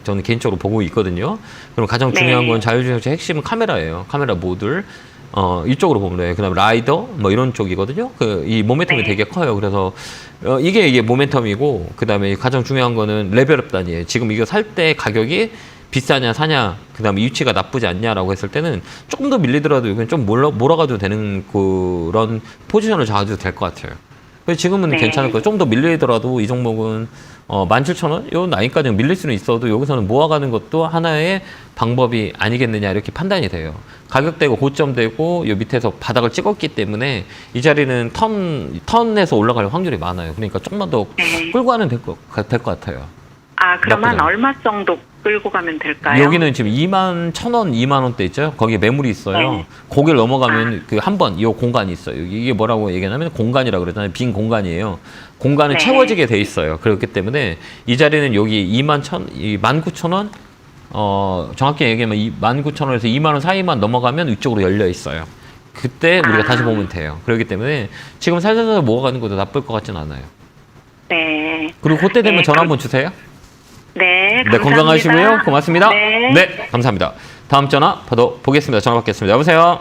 저는 개인적으로 보고 있거든요. 그럼 가장 중요한 건 자율주행차 핵심은 카메라예요. 카메라 모듈. 이쪽으로 보면 돼요. 그다음에 라이더 이런 쪽이거든요. 이 모멘텀이 되게 커요. 그래서 이게 모멘텀이고 그다음에 가장 중요한 거는 레벨업 단위예요. 지금 이거 살 때 가격이 비싸냐 사냐 그다음에 위치가 나쁘지 않냐라고 했을 때는 조금 더 밀리더라도 이건 좀 몰아가도 되는 그런 포지션을 잡아도 될 것 같아요. 그래서 지금은 네. 괜찮을 거예요. 좀 더 밀리더라도 이 종목은 17,000원? 요 라인까지는 밀릴 수는 있어도 여기서는 모아가는 것도 하나의 방법이 아니겠느냐 이렇게 판단이 돼요. 가격대고 고점되고 요 밑에서 바닥을 찍었기 때문에 이 자리는 턴에서 올라갈 확률이 많아요. 그러니까 조금만 더 끌고 가면 될 것 같아요. 그럼 한 나쁘죠. 얼마 정도 끌고 가면 될까요? 여기는 지금 21,000원, 2만 원대 있죠? 거기에 매물이 있어요. 네. 고개를 넘어가면 한 번 이 공간이 있어요. 이게 뭐라고 얘기하냐면 공간이라고 그러잖아요. 빈 공간이에요. 공간은 네. 채워지게 돼 있어요. 그렇기 때문에 이 자리는 여기 19,000원 정확히 얘기하면 19,000원에서 2만 원 사이만 넘어가면 위쪽으로 열려 있어요. 그때 우리가 다시 보면 돼요. 그렇기 때문에 지금 살살 모아가는 것도 나쁠 것 같진 않아요. 네. 그리고 그때 되면 네, 전화 한번 주세요. 네, 네, 감사합니다. 건강하시고요. 고맙습니다. 네. 감사합니다. 다음 전화 받아보겠습니다. 전화 받겠습니다. 여보세요?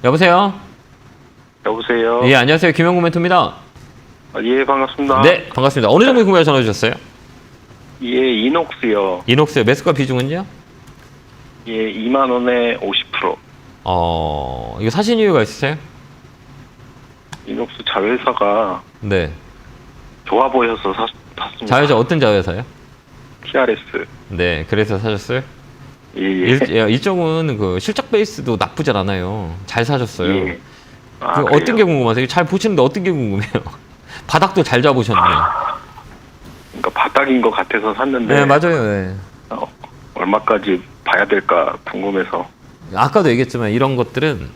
여보세요? 여보세요. 예, 안녕하세요. 김영구 멘토입니다. 예, 반갑습니다. 네, 반갑습니다. 어느 정도 궁금해 전화 주셨어요? 예, 이녹스요. 이녹스 매수가 비중은요? 예, 2만 원에 50%. 이거 사신 이유가 있으세요? 이녹스 자회사가 네. 좋아 보여서 샀습니다. 자회사 어떤 자회사요? TRS. 네, 그래서 사셨어요? 예. 이쪽은 그 실적 베이스도 나쁘진 않아요. 잘 사셨어요. 예. 어떤 게 궁금하세요? 잘 보시는데 어떤 게 궁금해요? 바닥도 잘 잡으셨네. 그러니까 바닥인 것 같아서 샀는데. 네, 맞아요. 네. 얼마까지 봐야 될까 궁금해서. 아까도 얘기했지만 이런 것들은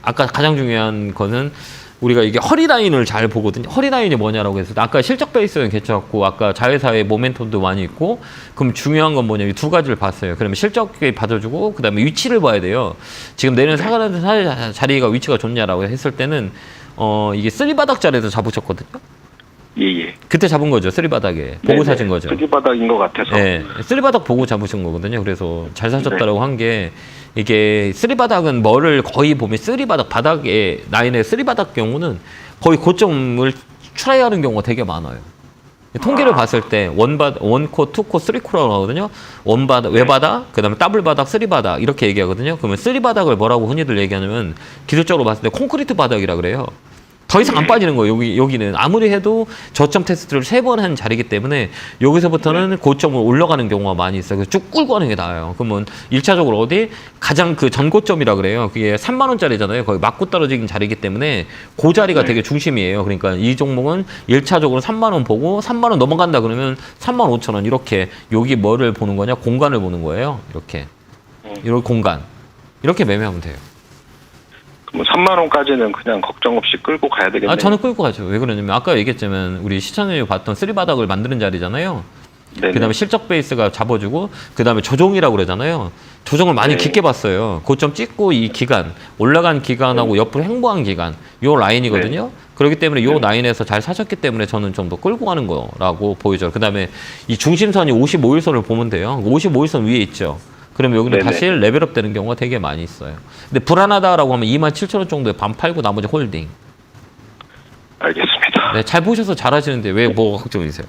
아까 가장 중요한 거는 우리가 이게 허리 라인을 잘 보거든요. 허리 라인이 뭐냐라고 했을 때 아까 실적 베이스는 괜찮았고 아까 자회사의 모멘텀도 많이 있고 그럼 중요한 건 뭐냐 이 두 가지를 봤어요. 그러면 실적이 받아주고 그다음에 위치를 봐야 돼요. 지금 내년 사가는 자리가 위치가 좋냐라고 했을 때는 이게 쓰리바닥 자리에서 잡으셨거든요. 예. 그때 잡은 거죠. 쓰리바닥에 보고 사신 거죠. 쓰리바닥인 것 같아서. 네, 쓰리바닥 보고 잡으신 거거든요. 그래서 잘 사셨다라고 한 게 이게 쓰리바닥은 뭐를 거의 보면 쓰리바닥 바닥에 라인의 쓰리바닥 경우는 거의 고점을 트라이하는 경우가 되게 많아요. 통계를 봤을 때 원코, 투코, 쓰리코라고 나오거든요. 원바닥, 외바닥, 그다음에 더블바닥, 쓰리바닥 이렇게 얘기하거든요. 그러면 쓰리바닥을 뭐라고 흔히들 얘기하냐면 기술적으로 봤을 때 콘크리트 바닥이라 그래요. 더 이상 안 빠지는 거예요. 여기는 아무리 해도 저점 테스트를 3번 한 자리이기 때문에 여기서부터는 고점을 올라가는 경우가 많이 있어요. 그래서 쭉 끌고 가는 게 나아요. 그러면 1차적으로 어디 가장 그 전고점이라 그래요. 그게 3만 원짜리잖아요. 거의 맞고 떨어지는 자리이기 때문에 그 자리가 되게 중심이에요. 그러니까 이 종목은 1차적으로 3만 원 보고 3만 원 넘어간다 그러면 3만 5천 원 이렇게 여기 뭐를 보는 거냐? 공간을 보는 거예요. 이렇게 공간 이렇게 매매하면 돼요. 뭐 3만 원까지는 그냥 걱정 없이 끌고 가야 되겠네요. 저는 끌고 가죠. 왜 그러냐면 아까 얘기했지만 우리 시청자님이 봤던 쓰리바닥을 만드는 자리잖아요. 네네. 그다음에 실적 베이스가 잡아주고 그다음에 조정이라고 그러잖아요. 조정을 많이 깊게 봤어요. 고점 찍고 이 기간 올라간 기간하고 옆으로 횡보한 기간 요 라인이거든요. 그렇기 때문에 요 라인에서 잘 사셨기 때문에 저는 좀 더 끌고 가는 거라고 보이죠. 그다음에 이 중심선이 55일선을 보면 돼요. 55일선 위에 있죠. 그러면 여기는 다시 레벨업 되는 경우가 되게 많이 있어요. 근데 불안하다라고 하면 27,000원 정도에 반 팔고 나머지 홀딩. 알겠습니다. 네, 잘 보셔서 잘 하시는데 왜 뭐가 걱정이세요?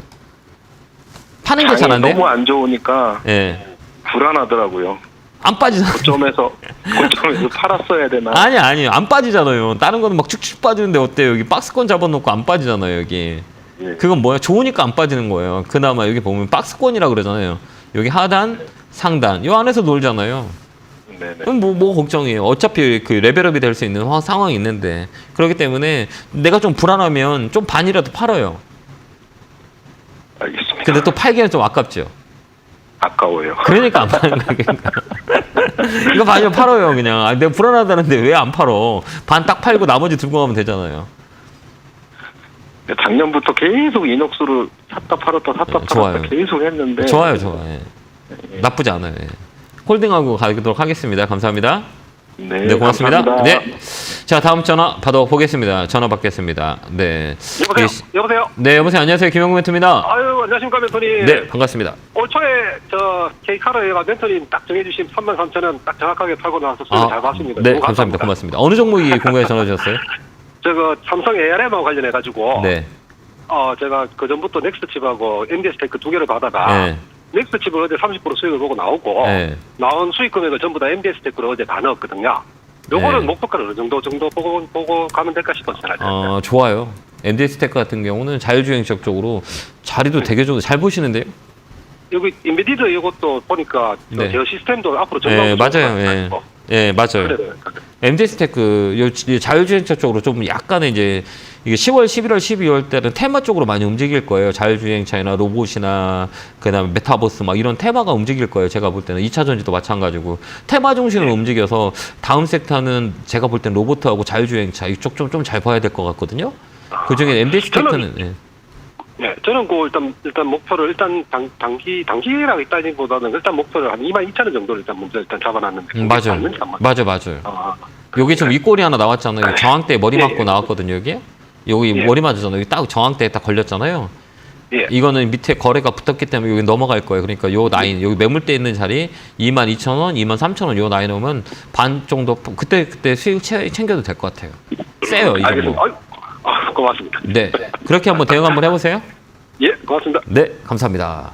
파는 게 잘 안 돼요? 너무 안 좋으니까 불안하더라고요. 안 빠지잖아요. 고점에서 팔았어야 되나? 아니요. 안 빠지잖아요. 다른 거는 막 축축 빠지는데 어때요? 여기 박스권 잡아놓고 안 빠지잖아요, 여기. 그건 뭐야? 좋으니까 안 빠지는 거예요. 그나마 여기 보면 박스권이라 그러잖아요. 여기 하단, 상단. 요 안에서 놀잖아요. 그럼 뭐 걱정이에요. 어차피 그 레벨업이 될 수 있는 상황이 있는데. 그렇기 때문에 내가 좀 불안하면 좀 반이라도 팔아요. 알겠습니다. 근데 또 팔기는 좀 아깝죠. 아까워요. 그러니까 안 파는 거예요. 이거 반이면 팔아요, 그냥. 내가 불안하다는데 왜 안 팔어? 반 딱 팔고 나머지 들고 가면 되잖아요. 작년부터 계속 이녹스를 샀다 팔았다 좋아요. 계속 했는데. 좋아요. 나쁘지 않아요. 홀딩하고 가도록 하겠습니다. 감사합니다. 네, 고맙습니다. 감사합니다. 네. 자, 다음 전화 받아보겠습니다. 전화 받겠습니다. 네. 여보세요? 네, 여보세요. 안녕하세요. 김영구 멘토입니다. 아유, 안녕하십니까, 멘토님. 네, 반갑습니다. 올 초에 K카르가 멘토님 딱 정해주신 33,000원 딱 정확하게 팔고 나서 수익 잘 봤습니다. 네, 감사합니다. 고맙습니다. 어느 종목이 궁금해 전화 주셨어요? 삼성 ARM하고 관련해가지고. 네. 제가 그 전부터 넥스트칩하고 MDS테크 두 개를 받아가. 넥스트칩을 어제 30% 수익을 보고 나오고. 나온 수익 금액을 전부 다 MDS테크로 어제 다 넣었거든요. 요거는 목표가를 어느 정도 보고 가면 될까 싶어서 전화드렸어요. 좋아요. MDS테크 같은 경우는 자율주행적 쪽으로 자리도 되게 좋은데 잘 보시는데요? 여기 인베디드 이것도 보니까 제어 시스템도 앞으로 맞아요. 맞아요. MD스테크 자율주행차 쪽으로 좀 약간의 이제 이게 10월, 11월, 12월 때는 테마 쪽으로 많이 움직일 거예요. 자율주행차나 로봇이나 그다음에 메타버스 막 이런 테마가 움직일 거예요. 제가 볼 때는 2차 전지도 마찬가지고 테마 중심으로 움직여서 다음 섹터는 제가 볼 때는 로봇하고 자율주행차 이쪽 좀 잘 봐야 될 것 같거든요. 그중에 MD스테크는 저는 일단 목표를 일단 단기라고 있다기보다는 일단 목표를 한 22,000원 정도를 먼저 잡아놨는데. 맞아요. 여기 지금 윗골이 하나 나왔잖아요. 저항대 머리 맞고 나왔거든요. 여기 머리 맞았잖아요. 여기 딱 저항대에 딱 걸렸잖아요. 이거는 밑에 거래가 붙었기 때문에 여기 넘어갈 거예요. 그러니까 요 라인, 여기 매물대 있는 자리 22,000원, 23,000원 요 라인 오면 반 정도 그때 수익 챙겨도 될 것 같아요. 세요, 이 정도. 고맙습니다. 네. 그렇게 한번 대응 한번 해보세요. 고맙습니다. 네, 감사합니다.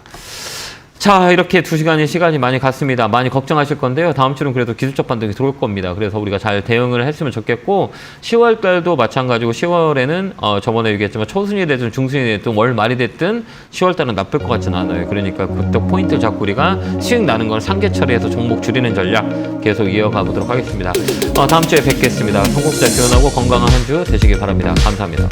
자, 이렇게 2시간의 시간이 많이 갔습니다. 많이 걱정하실 건데요. 다음 주는 그래도 기술적 반등이 들어올 겁니다. 그래서 우리가 잘 대응을 했으면 좋겠고 10월 달도 마찬가지고 10월에는 저번에 얘기했지만 초순이 됐든 중순이 됐든 월 말이 됐든 10월 달은 나쁠 것 같지는 않아요. 그러니까 그때 포인트를 잡고 우리가 수익 나는 걸 상계 처리해서 종목 줄이는 전략 계속 이어가 보도록 하겠습니다. 다음 주에 뵙겠습니다. 성공자 기원하고 건강한 한 주 되시길 바랍니다. 감사합니다.